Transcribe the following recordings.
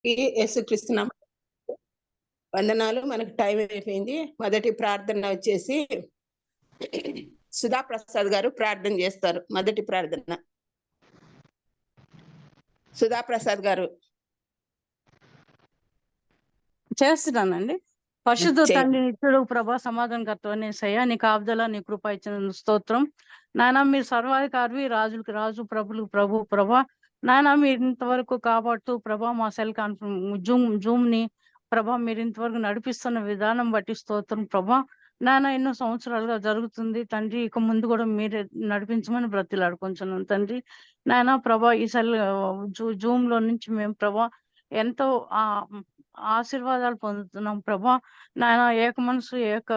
యేసుక్రీస్తు నామమున వందనాలు. మనకు టైం అయిపోయింది. మొదటి ప్రార్థన వచ్చేసి సుధా ప్రసాద్ గారు ప్రార్థన చేస్తారు. మొదటి ప్రార్థన సుధా ప్రసాద్ గారు చేస్తున్నానండి. పరిశుద్ధ చేయండి. తండ్రి, నిత్యుడు, ప్రభా, సమాధానకర్త యేసయ్యా, నీ కాపుదల, నీ కృప ఇచ్చిన స్తోత్రం. నాయన మీరు సర్వాధికారి, రాజులకు రాజు, ప్రభులకు ప్రభు. ప్రభా నాయన మీరు ఇంతవరకు కాపాడుతూ ప్రభా మా సెల్ కాన్ఫరెన్స్ జూమ్ ని ప్రభా మీరు ఇంతవరకు నడిపిస్తున్న విధానం బట్టి స్తోత్రం. ప్రభా నాయన ఎన్నో సంవత్సరాలుగా జరుగుతుంది తండ్రి, ఇక ముందు కూడా మీరే నడిపించమని బ్రతిలాడుకుంటున్నాను తండ్రి. నాయన ప్రభా ఈ సెల్ జూమ్ లో నుంచి మేము ప్రభా ఎంతో ఆశీర్వాదాలు పొందుతున్నాం ప్రభా. నాయన ఏక మనసు ఏక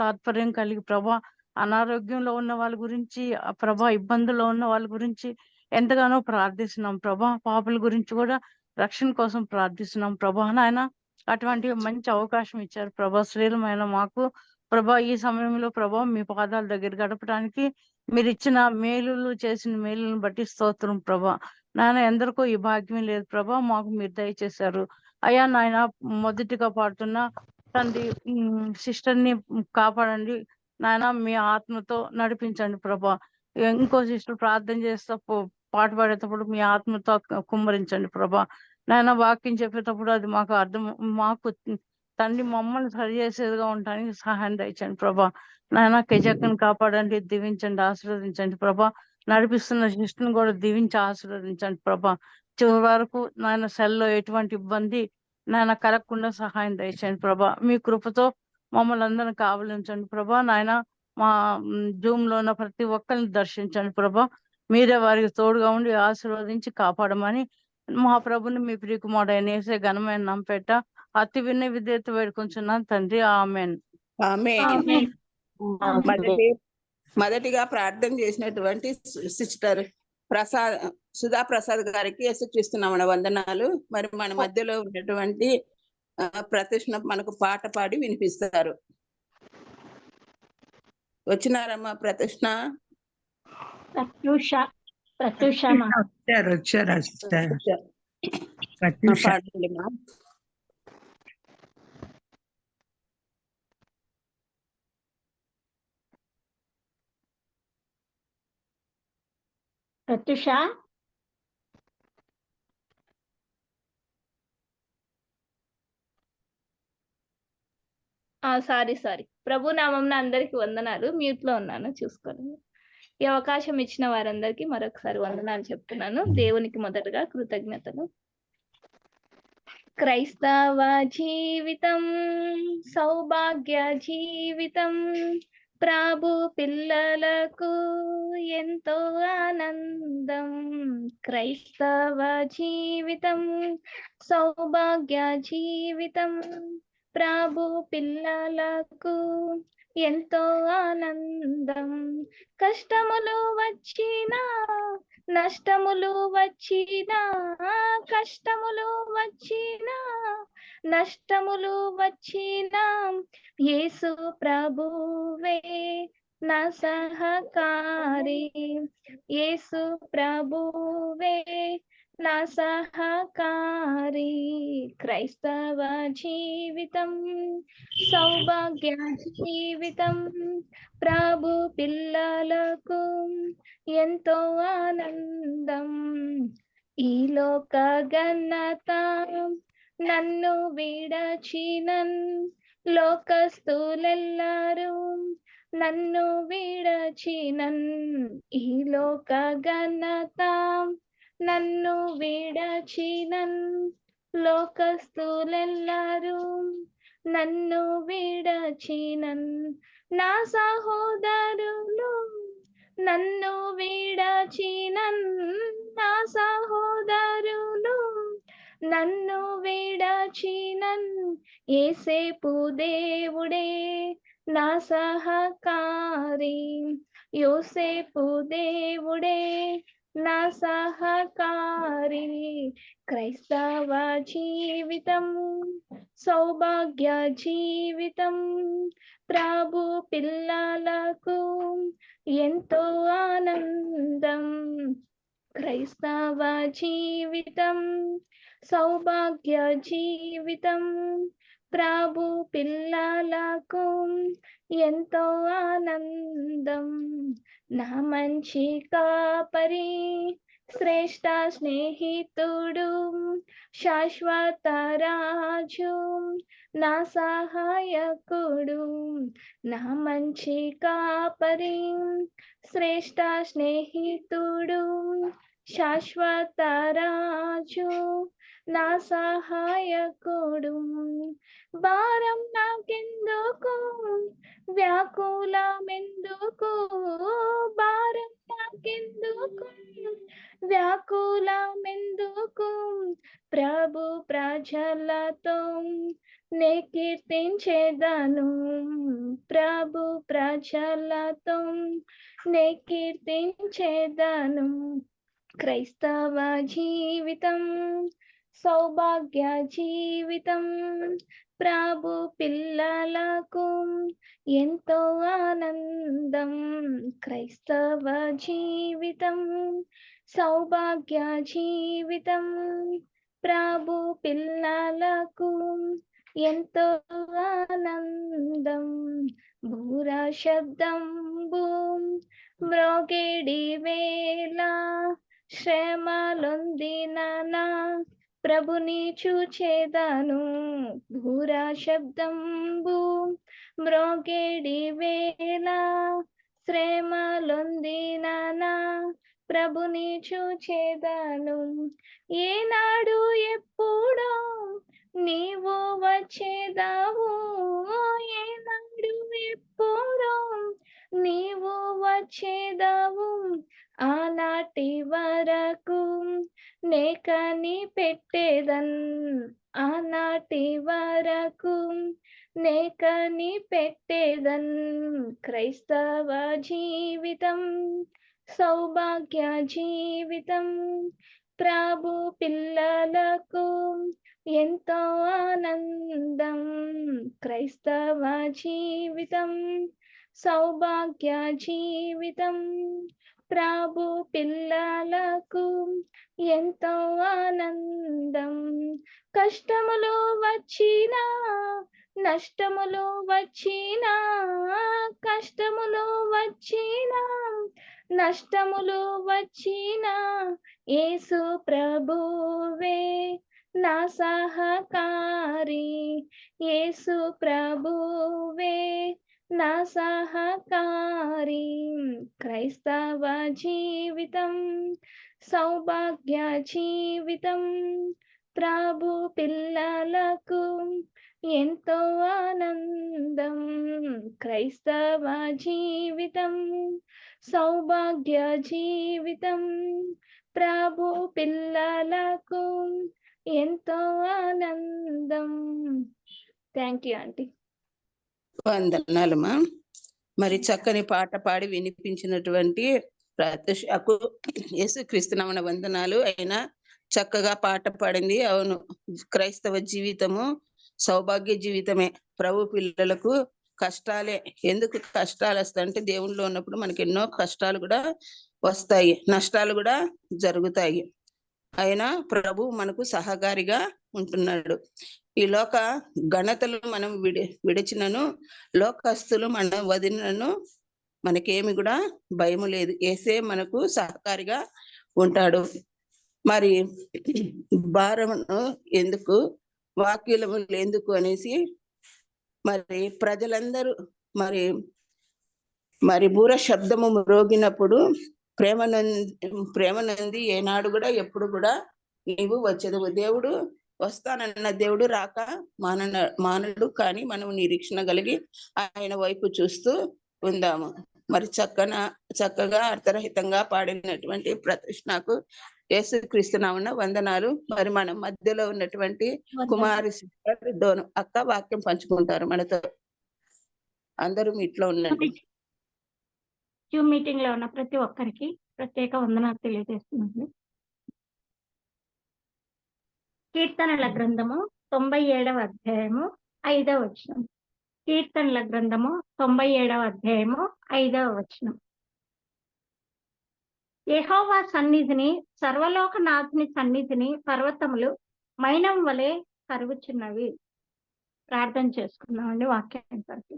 తాత్పర్యం కలిగి ప్రభా అనారోగ్యంలో ఉన్న వాళ్ళ గురించి, ప్రభా ఇబ్బందుల్లో ఉన్న వాళ్ళ గురించి ఎంతగానో ప్రార్థిస్తున్నాం ప్రభా. పాపుల గురించి కూడా రక్షణ కోసం ప్రార్థిస్తున్నాం ప్రభా. నాయన అటువంటి మంచి అవకాశం ఇచ్చారు ప్రభా శ్రీలమైన మాకు. ప్రభా ఈ సమయంలో ప్రభా మీ పాదాల దగ్గర గడపడానికి మీరు ఇచ్చిన మేలులు, చేసిన మేలులను బట్టి స్తోత్రం ప్రభా. నాయన ఎందరికో ఈ భాగ్యం లేదు ప్రభా, మాకు మీరు దయచేశారు అయ్యా. నాయన మొదటిగా పాడుతున్న తండ్రి సిస్టర్ ని కాపాడండి నాయన, మీ ఆత్మతో నడిపించండి ప్రభా. ఇంకో సిస్టర్ ప్రార్థన చేస్తా పాట పాడేటప్పుడు మీ ఆత్మతో కుమ్మరించండి ప్రభా. నాయన వాక్యం చెప్పేటప్పుడు అది మాకు మాకు తండ్రి మమ్మల్ని సరి చేసేదిగా ఉండడానికి సహాయం దయచండి ప్రభా. నాయన కెజక్కని కాపాడండి, దీవించండి, ఆశీర్వదించండి ప్రభా. నడిపిస్తున్న సిస్టర్ని కూడా దీవించి ఆశీర్వదించండి ప్రభా. చివరి వరకు నాయన సెల్లో ఎటువంటి ఇబ్బంది నాయన కలగకుండా సహాయం దయచేయండి ప్రభా. మీ కృపతో మమ్మల్ని అందరిని కావలించండి ప్రభా. నాయన మా జూమ్ లో ఉన్న ప్రతి ఒక్కరిని దర్శించండి ప్రభా. మీరే వారికి తోడుగా ఉండి ఆశీర్వదించి కాపాడమని మా ప్రభుని మీ ప్రియకుమారుడైన యేసే ఘనమైన నంపేట అతి విన్న విధేయత వేడుకొంచున్నాను తండ్రి. ఆమేన్. ఆమేన్. మొదటిగా ప్రార్థన చేసినటువంటి సిస్టర్ సుధా ప్రసాద్ గారికి యేసుక్రీస్తునామమున వందనాలు. మరి మన మధ్యలో ఉన్నటువంటి ప్రతిష్ణ మనకు పాట పాడి వినిపిస్తారు. వచ్చినారమ్మా ప్రతిష్ణ? పాడండి మా. ప్రత్యూష సారీ ప్రభు నామంన అందరికి వందనాలు. మ్యూట్ లో ఉన్నాను, చూసుకోండి. ఈ అవకాశం ఇచ్చిన వారందరికీ మరొకసారి వందనాలు చెప్తున్నాను. దేవునికి మొదటగా కృతజ్ఞతలు. క్రైస్తవ జీవితం సౌభాగ్య జీవితం, ప్రభు పిల్లలకు ఎంతో ఆనందం. క్రైస్తవ జీవితం సౌభాగ్య జీవితం, ప్రభు పిల్లలకు ఎంతో ఆనందం. కష్టములు వచ్చినా నష్టములు వచ్చినా, కష్టములు వచ్చినా నష్టములు వచ్చినా, యేసు ప్రభువే నా సహకారి. యేసు ప్రభువే నా సహకారి. క్రైస్తవ జీవితం సౌభాగ్య జీవితం, ప్రభు పిల్లలకు ఎంతో ఆనందం. ఈ లోక ఘనత నన్ను విడచినన్, లోకస్తులెల్లరూ నన్ను విడచినన్. ఈ లోక ఘనత నన్ను విడచినన్, లోకస్తులెల్లరూ నన్ను విడచినన్. నా సహోదరులు నన్ను విడచినన్, నా సహోదరులు నన్ను విడచినన్. యేసేపు దేవుడే నా సహకారి, యోసేపు దేవుడే నా సహకారి. క్రైస్తవ జీవితం సౌభాగ్య జీవితం, ప్రభు పిల్లలకు ఎంతో ఆనందం. క్రైస్తవ జీవితం సౌభాగ్య జీవితం, ప్రభు పిల్లలకు ఎంతో ఆనందం. నా మంచి కాపరి, శ్రేష్ట స్నేహితుడు, శాశ్వత రాజు, నా సహాయకుడు. నా మంచి కాపరి, శ్రేష్ట స్నేహితుడు, శాశ్వత రాజు, నా సహాయకుడు. భారం నాకెందుకు, వ్యాకులమెందుకు, భారం నాకెందుకు, వ్యాకులమెందుకు, ప్రభు ప్రజలతో నే కీర్తించేదను, ప్రభు ప్రజలతో నే కీర్తించేదను. క్రైస్తవ జీవితం సౌభాగ్య జీవితం, ప్రభు పిల్లలకు ఎంతో ఆనందం. క్రైస్తవ జీవితం సౌభాగ్య జీవితం, ప్రభు పిల్లలకు ఎంతో ఆనందం. భూర శబ్దంబు మ్రోగేడి వేళ, శ్రమలొందిన నా ప్రభుని చూచేదను. భూర శబ్దంబు మ్రోగేడి వేళ, శ్రమలొందిన నా ప్రభుని చూచేదను. ఏనాడు ఎప్పుడో నీవు వచ్చేదావు, ఏనాడు ఎప్పుడో నీవు వచ్చేదావు, ఆనాటి వరకు నే కనిపెట్టేదన్, ఆనాటి వరకు నే కనిపెట్టేదన్. క్రైస్తవ జీవితం సౌభాగ్య జీవితం, ప్రభు పిల్లలకు ఎంతో ఆనందం. క్రైస్తవ జీవితం సౌభాగ్య జీవితం, ప్రభు పిల్లలకు ఎంతో ఆనందం. కష్టములు వచ్చినా, నష్టములు వచ్చినా, కష్టములు వచ్చినా, నష్టములు వచ్చినా, యేసు ప్రభువే నా సహకారి, యేసు ప్రభువే నా సహకారి. క్రైస్తవ జీవితం సౌభాగ్య జీవితం, ప్రభు పిల్లలకు ఎంతో ఆనందం. క్రైస్తవ జీవితం సౌభాగ్య జీవితం, ప్రభు పిల్లలకు ఎంతో ఆనందం. Thank you aunty. వందనాలమ్మా. మరి చక్కని పాట పాడి వినిపించినటువంటి ప్రత్యూషకు యేసుక్రీస్తునామన వందనాలు. అయినా చక్కగా పాట పాడింది. అవును, క్రైస్తవ జీవితము సౌభాగ్య జీవితమే. ప్రభు పిల్లలకు కష్టాలే. ఎందుకు కష్టాలు వస్తాయంటే దేవుళ్ళో ఉన్నప్పుడు మనకి ఎన్నో కష్టాలు కూడా వస్తాయి, నష్టాలు కూడా జరుగుతాయి. అయినా ప్రభు మనకు సహకారిగా ఉంటున్నాడు. ఈ లోక ఘనతలు మనం విడిచినను, లోకస్తులు మన వదినను మనకేమి కూడా భయము లేదు. యేసే మనకు సహకారిగా ఉంటాడు. మరి భారమును ఎందుకు, వాక్యములు ఎందుకు అనేసి మరి ప్రజలందరూ మరి మరి బూర శబ్దము మ్రోగినప్పుడు ప్రేమనంది ఏనాడు కూడా ఎప్పుడు కూడా నీవు వచ్చేది. దేవుడు వస్తానన్న దేవుడు రాక మానడు, కానీ మనం నిరీక్షణ కలిగి ఆయన వైపు చూస్తూ ఉందాము. మరి చక్కగా అర్థరహితంగా పాడినటువంటి ప్రతిష్ణకు యేసుక్రీస్తునామన వందనాలు. మరి మన మధ్యలో ఉన్నటువంటి కుమారి సిస్టర్ డోను అక్క వాక్యం పంచుకుంటారు మనతో. అందరూ మీట్లో ఉండండి. జూమ్ మీటింగ్ లో ఉన్న ప్రతి ఒక్కరికి ప్రత్యేక వందనాలు తెలియజేస్తున్నాను. కీర్తనల గ్రంథము 97వ అధ్యాయము 5వ వచనం. కీర్తనల గ్రంథము 97వ అధ్యాయము 5వ వచనం. యెహోవా సన్నిధిని, సర్వలోకనాథుని సన్నిధిని పర్వతములు మైనం వలె కరుగుచున్నవి. ప్రార్థన చేసుకుందామండి వాక్యాన్ని కొరకు.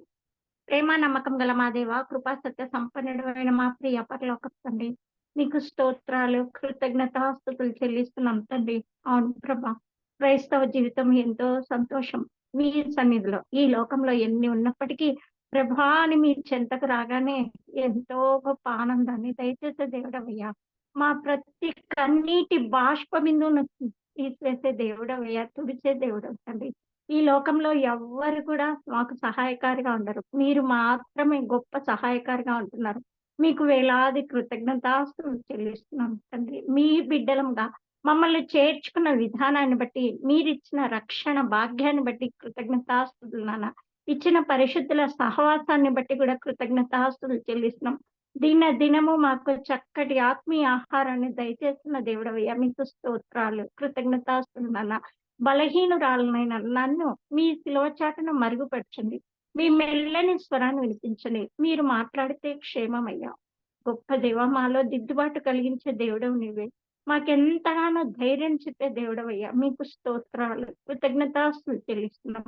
ప్రేమ నమ్మకం గల మా దేవ, కృపా సత్య సంపన్నుడైన మా ప్రియ పరలోకపు తండ్రి, నీకు స్తోత్రాలు కృతజ్ఞతాస్తుతులు చెల్లిస్తున్నాం తండ్రి. అవును ప్రభా, క్రైస్తవ జీవితం ఎంతో సంతోషం. మీ సన్నిధిలో ఈ లోకంలో ఎన్ని ఉన్నప్పటికీ ప్రభా అని మీ చెంతకు రాగానే ఎంతో గొప్ప ఆనందాన్ని దయచేసే దేవుడవయ్యా. మా ప్రతి కన్నీటి బాష్ప బిందువును తీసివేసే దేవుడవయ్యా, తుడిచే దేవుడవు తండ్రి. ఈ లోకంలో ఎవ్వరు కూడా మాకు సహాయకారిగా ఉండరు. మీరు మాత్రమే గొప్ప సహాయకారిగా ఉంటున్నారు. మీకు వేలాది కృతజ్ఞతాస్తుతులు చెల్లిస్తున్నాం తండ్రి. మీ బిడ్డలంగా మమ్మల్ని చేర్చుకున్న విధానాన్ని బట్టి, మీరిచ్చిన రక్షణ భాగ్యాన్ని బట్టి కృతజ్ఞతాస్తుతులు నాన్న. ఇచ్చిన పరిశుద్ధుల సహవాసాన్ని బట్టి కూడా కృతజ్ఞతాస్తుతులు చెల్లిస్తున్నాం. దినము మాకు చక్కటి ఆత్మీయ ఆహారాన్ని దయచేస్తున్న దేవుడవయ్యా, మీకు స్తోత్రాలు కృతజ్ఞతాస్తుతులు నాన్న. బలహీనురాలనైన నన్ను మీ శిలువ చాటున మరుగుపరచండి. మీ మెల్లని స్వరాన్ని వినిపించండి. మీరు మాట్లాడితే క్షేమమయ్యా. గొప్ప దేవ, మాలో దిద్దుబాటు కలిగించే దేవుడవు నీవే. మాకెంతగానో ధైర్యం చెప్పే దేవుడవయ్యా, మీకు స్తోత్రాలు కృతజ్ఞతాస్తుతులు చెల్లిస్తున్నాం.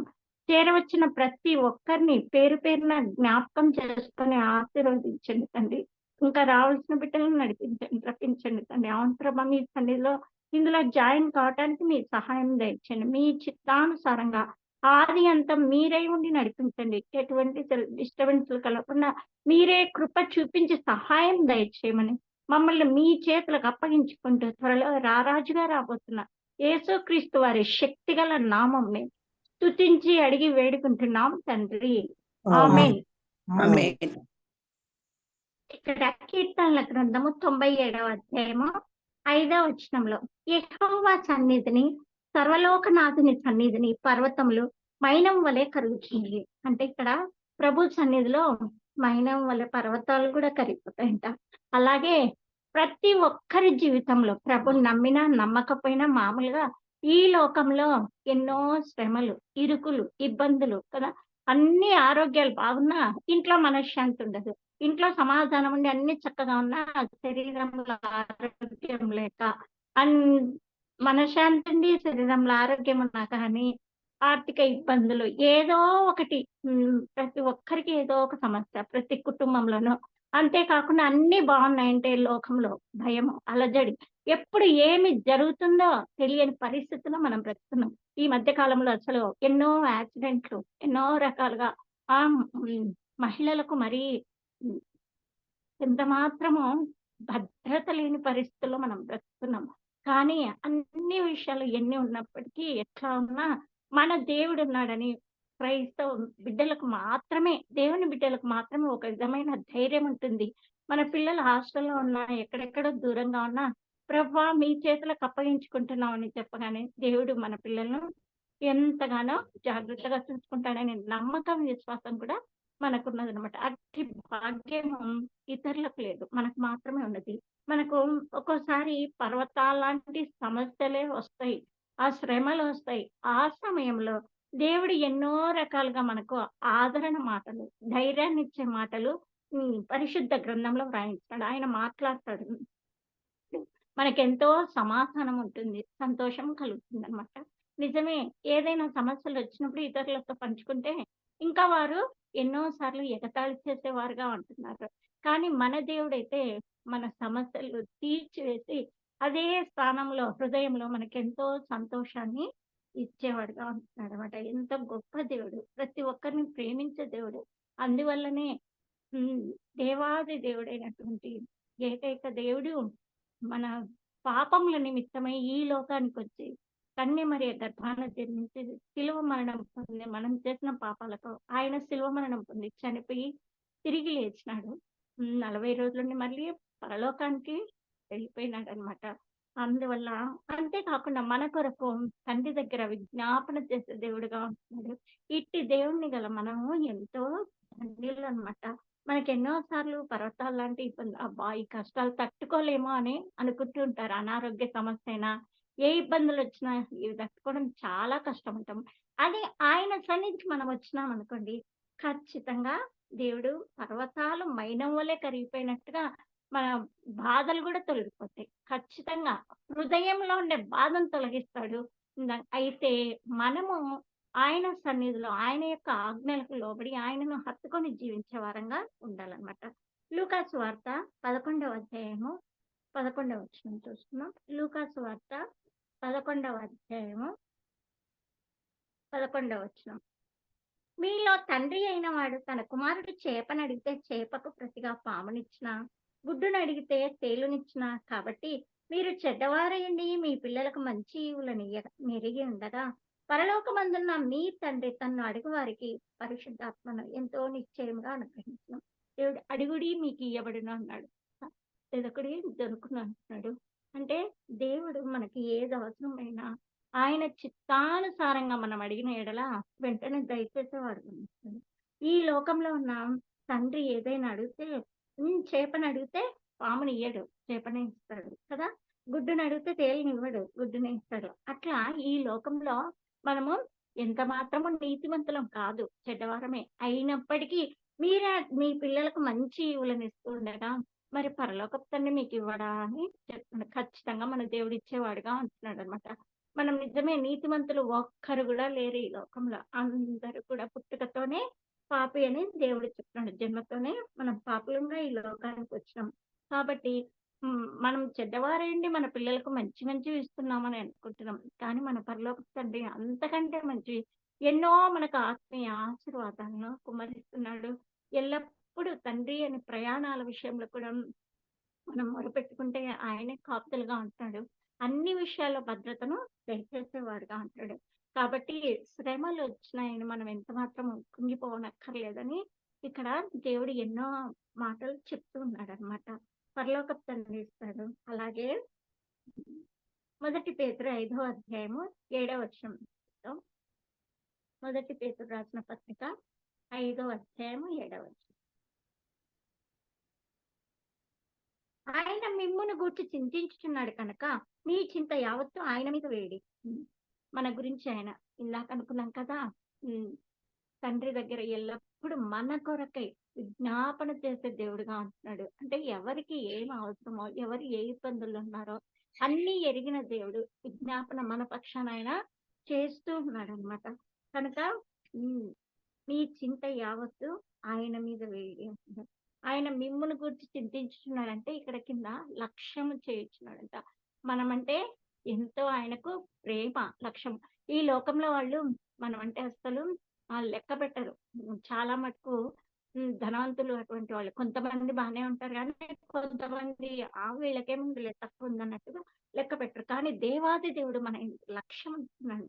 చేరవచ్చిన ప్రతి ఒక్కరిని పేరు పేరున జ్ఞాపకం చేసుకొని ఆశీర్వదించండి తండ్రి. ఇంకా రావాల్సిన బిడ్డలను నడిపించండి, రప్పించండి తండ్రి. అవును ప్రభా, మీ సన్నిధిలో ఇందులో జాయిన్ కావటానికి మీ సహాయం దయచండి. మీ చిత్తానుసారంగా ఆది అంతం మీరే ఉండి నడిపించండి. ఎటువంటి డిస్టర్బెన్స్లు కలగకుండా మీరే కృప చూపించి సహాయం దయచేయమని మమ్మల్ని మీ చేతులకు అప్పగించుకుంటూ త్వరలో రారాజుగా రాబోతున్న యేసుక్రీస్తు వారి శక్తిగల నామంని స్తుతించి అడిగి వేడుకుంటున్నాం తండ్రి. ఆమేన్. ఆమేన్. ఇక్కడ కీర్తనల గ్రంథము 97వ అధ్యాయము 5వ వచనంలో, యెహోవా సన్నిధిని, సర్వలోకనాథుని సన్నిధిని పర్వతములు మైనం వలె కరుగుచున్నవి. అంటే ఇక్కడ ప్రభు సన్నిధిలో మైనం వలె పర్వతాలు కూడా కరిగిపోతాయంట. అలాగే ప్రతి ఒక్కరి జీవితంలో ప్రభుని నమ్మినా నమ్మకపోయినా మామూలుగా ఈ లోకంలో ఎన్నో శ్రమలు, ఇరుకులు, ఇబ్బందులు కదా, అన్ని ఆరోగ్యాలు బాగున్నా ఇంట్లో మనశ్శాంతి ఉండదు. ఇంట్లో సమాధానం ఉండి అన్ని చక్కగా ఉన్నా శరీరంలో ఆరోగ్యం లేక, అన్ మనశ్శాంతి ఉండి శరీరంలో ఆరోగ్యం ఉన్నా కానీ ఆర్థిక ఇబ్బందులు ఏదో ఒకటి, ప్రతి ఒక్కరికి ఏదో ఒక సమస్య ప్రతి కుటుంబంలోనూ. అంతేకాకుండా అన్ని బాగున్నాయంటే లోకంలో భయం, అలజడి, ఎప్పుడు ఏమి జరుగుతుందో తెలియని పరిస్థితిలో మనం బ్రతుకుతున్నాం. ఈ మధ్య కాలంలో అసలు ఎన్నో యాక్సిడెంట్లు, ఎన్నో రకాలుగా మహిళలకు మరీ ఎంత మాత్రము భద్రత లేని పరిస్థితుల్లో మనం బ్రతుకుతున్నాం. కానీ అన్ని విషయాలు ఎన్ని ఉన్నప్పటికీ, ఎట్లా ఉన్నా మన దేవుడు ఉన్నాడని క్రైస్తవ బిడ్డలకు మాత్రమే, దేవుని బిడ్డలకు మాత్రమే ఒక విధమైన ధైర్యం ఉంటుంది. మన పిల్లలు హాస్టల్లో ఉన్నా, ఎక్కడెక్కడో దూరంగా ఉన్నా, ప్రభువా మీ చేతులకు అప్పగించుకుంటున్నాం అని చెప్పగానే దేవుడు మన పిల్లలను ఎంతగానో జాగ్రత్తగా చూసుకుంటాడనే నమ్మకం, విశ్వాసం కూడా మనకున్నదనమాట. అట్టి భాగ్యం ఇతరులకు లేదు, మనకు మాత్రమే ఉన్నది. మనకు ఒక్కోసారి పర్వతాలాంటి సమస్యలే వస్తాయి, ఆ శ్రమలు వస్తాయి. ఆ సమయంలో దేవుడు ఎన్నో రకాలుగా మనకు ఆదరణ మాటలు, ధైర్యాన్ని ఇచ్చే మాటలు పరిశుద్ధ గ్రంథంలో వ్రాయించాడు. ఆయన మాట్లాడతాడు, మనకెంతో సమాధానం ఉంటుంది, సంతోషం కలుగుతుంది అనమాట. నిజమే, ఏదైనా సమస్యలు వచ్చినప్పుడు ఇతరులతో పంచుకుంటే ఇంకా వారు ఎన్నో సార్లు ఎగతాళి చేసేవారుగా ఉంటున్నారు. కానీ మన దేవుడైతే మన సమస్యలు తీర్చివేసి అదే స్థానంలో హృదయంలో మనకెంతో సంతోషాన్ని ఇచ్చేవాడుగా ఉంటున్నాడు అనమాట. ఎంత గొప్ప దేవుడు, ప్రతి ఒక్కరిని ప్రేమించే దేవుడు. అందువల్లనే దేవాది దేవుడైనటువంటి ఏకైక దేవుడు మన పాపముల నిమిత్తమై ఈ లోకానికి వచ్చి కన్యమరియ గర్భాన జన్మించి శిలువ మరణం పొంది, మనం చేసిన పాపాలకు ఆయన శిలువ మరణం పొంది చనిపోయి తిరిగి లేచినాడు. 40 రోజులని మళ్ళీ పరలోకానికి వెళ్ళిపోయినాడు అనమాట. అందువల్ల అంతేకాకుండా మన కొరకు తండ్రి దగ్గర విజ్ఞాపన చేసే దేవుడుగా ఉంటున్నాడు. ఇట్టి దేవుణ్ణి గల మనము ఎంతో ధన్యులు అనమాట. మనకి ఎన్నో సార్లు పర్వతాలు లాంటి ఇబ్బంది, అబ్బా ఈ కష్టాలు తట్టుకోలేమో అని అనుకుంటూ ఉంటారు. అనారోగ్య సమస్య అయినా, ఏ ఇబ్బందులు వచ్చినా ఇవి తట్టుకోవడం చాలా కష్టం ఉంటాం. అది ఆయన సన్నిధికి మనం వచ్చినాం అనుకోండి, ఖచ్చితంగా దేవుడు పర్వతాలు మైనం వలె కరిగిపోయినట్టుగా మన బాధలు కూడా తొలగిపోతాయి. ఖచ్చితంగా హృదయంలో ఉండే బాధను తొలగిస్తాడు. అయితే మనము ఆయన సన్నిధిలో ఆయన యొక్క ఆజ్ఞలకు లోబడి ఆయనను హత్తుకొని జీవించే వారంగా ఉండాలన్నమాట. లూకా సువార్త 11వ అధ్యాయము 11వ వచనం చూస్తున్నాం. లూకా సువార్త 11వ అధ్యాయము 11వ వచనం. మీలో తండ్రి అయిన వాడు తన కుమారుడు చేపను అడిగితే చేపకు ప్రతిగా పామునిచ్చినా, గుడ్డును అడిగితే తేలునిచ్చినా, కాబట్టి మీరు చెడ్డవారయండి మీ పిల్లలకు మంచి ఈవులను నెరిగి ఉండగా పరలోకమందున్న మీ తండ్రి తన్ను అడుగు వారికి పరిశుద్ధాత్మను ఎంతో నిశ్చయముగా అనుగ్రహించను. దేవుడు అడుగుడి మీకు ఇయ్యబడును అన్నాడు, ఎదకుడి దొరుకును అంటున్నాడు. అంటే దేవుడు మనకి ఏది అవసరమైనా ఆయన చిత్తానుసారంగా మనం అడిగిన ఎడల వెంటనే దయచేసేవాడు. ఈ లోకంలో ఉన్న తండ్రి ఏదైనా అడిగితే చేపని అడిగితే పాముని ఇయ్యడు, చేపనే ఇస్తాడు కదా. గుడ్డుని అడిగితే తేలినివ్వడు, గుడ్డునే ఇస్తాడు. అట్లా ఈ లోకంలో మనము ఎంత మాత్రము నీతిమంతులం కాదు, చెడ్డవారమే. అయినప్పటికీ మీరే మీ పిల్లలకు మంచి ఈవులను ఇస్తూ ఉండగా మరి పరలోకపు తండ్రి మీకు ఇవ్వడా అని చెప్తున్నాడు. ఖచ్చితంగా మన దేవుడు ఇచ్చేవాడుగా అంటున్నాడు అనమాట. మనం నిజమే నీతిమంతులు ఒక్కరు కూడా లేరు ఈ లోకంలో. అందరూ కూడా పుట్టుకతోనే పాపి అని దేవుడు చెప్తున్నాడు. జన్మతోనే మనం పాపులంగా ఈ లోకానికి వచ్చినాం. కాబట్టి మనం చెడ్డవారేంటి మన పిల్లలకు మంచి మంచివి ఇస్తున్నామని అనుకుంటున్నాం. కానీ మన పరలోక తండ్రి అంతకంటే మంచివి ఎన్నో మనకు ఆత్మీయ ఆశీర్వాదాలను కుమ్మరిస్తున్నాడు. ఎల్లప్పుడూ తండ్రి అని ప్రయాణాల విషయంలో కూడా మనం మొరపెట్టుకుంటే ఆయనే కాపుదలుగా ఉంటున్నాడు. అన్ని విషయాల్లో భద్రతను దయచేసేవాడుగా ఉంటాడు. కాబట్టి శ్రమలు వచ్చినాయని మనం ఎంత మాత్రం కుంగిపోవనక్కర్లేదని ఇక్కడ దేవుడు ఎన్నో మాటలు చెప్తూ ఉన్నాడు అనమాట. పరలోకపు తండ్రి ఇస్తాడు. అలాగే 1 పేతురు 5వ అధ్యాయము 7వ వచనం. 1 పేతురు రాసిన పత్రిక 5వ అధ్యాయము 7వ వచనం. ఆయన మిమ్మును గూర్చి చింతించుచున్నాడు కనుక మీ చింత యావత్తు ఆయన మీద వేడి. మన గురించి ఆయన ఇందాక అనుకున్నాం కదా, తండ్రి దగ్గర ఎల్లప్పుడు మన కొరకై విజ్ఞాపన చేసే దేవుడుగా ఉంటున్నాడు. అంటే ఎవరికి ఏం అవసరమో, ఎవరు ఏ ఇబ్బందులు ఉన్నారో అన్ని ఎరిగిన దేవుడు విజ్ఞాపన మన పక్షాన ఆయన చేస్తూ ఉన్నాడు అనమాట. కనుక మీ చింత యావత్తు ఆయన మీద వేడి అంటున్నాడు. ఆయన మిమ్మును గురించి చింతించుచున్నాడంటే ఇక్కడ కింద లక్ష్యము చేయించున్నాడంట. మనమంటే ఎంతో ఆయనకు ప్రేమ, లక్ష్యం. ఈ లోకంలో వాళ్ళు మనం అంటే అసలు లెక్క పెట్టరు. చాలా మటుకు ధనవంతులు అటువంటి వాళ్ళు కొంతమంది బాగానే ఉంటారు, కానీ కొంతమంది వీళ్ళకేముంది తక్కువ ఉందన్నట్టుగా లెక్క పెట్టరు. కానీ దేవాది దేవుడు మన లక్ష్యం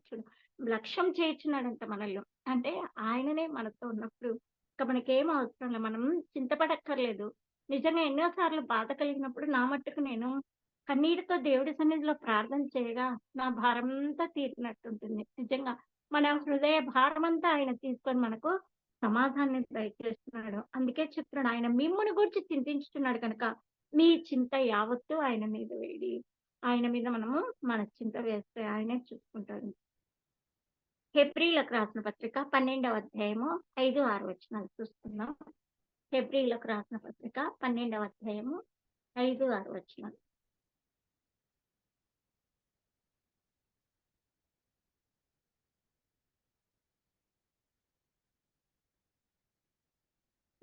చూడు, లక్ష్యం చేయించున్నాడంట మనల్లో. అంటే ఆయననే మనతో ఉన్నప్పుడు ఇక మనకేం అవసరం లేదు, మనం చింతపడక్కర్లేదు. నిజంగా ఎన్నోసార్లు బాధ కలిగినప్పుడు నా మట్టుకు నేను కన్నీటితో దేవుడి సన్నిధిలో ప్రార్థన చేయగా నా భారమంతా తీరినట్టుంటుంది. నిజంగా మన హృదయ భారమంతా ఆయన తీసుకొని మనకు సమాధానం దయచేస్తున్నాడు. అందుకే చెప్తున్నాడు, ఆయన మిమ్మును గురించి చింతించుతున్నాడు కనుక మీ చింత యావత్తు ఆయన మీద వేడి. ఆయన మీద మనము మన చింత వేస్తే ఆయనే చూసుకుంటాడు. హెబ్రీలకు రాసిన పత్రిక 12వ అధ్యాయము 5-6 వచనాలు చూస్తున్నాం. హెబ్రీలకు రాసిన పత్రిక 12వ అధ్యాయము 5-6 వచనాలు.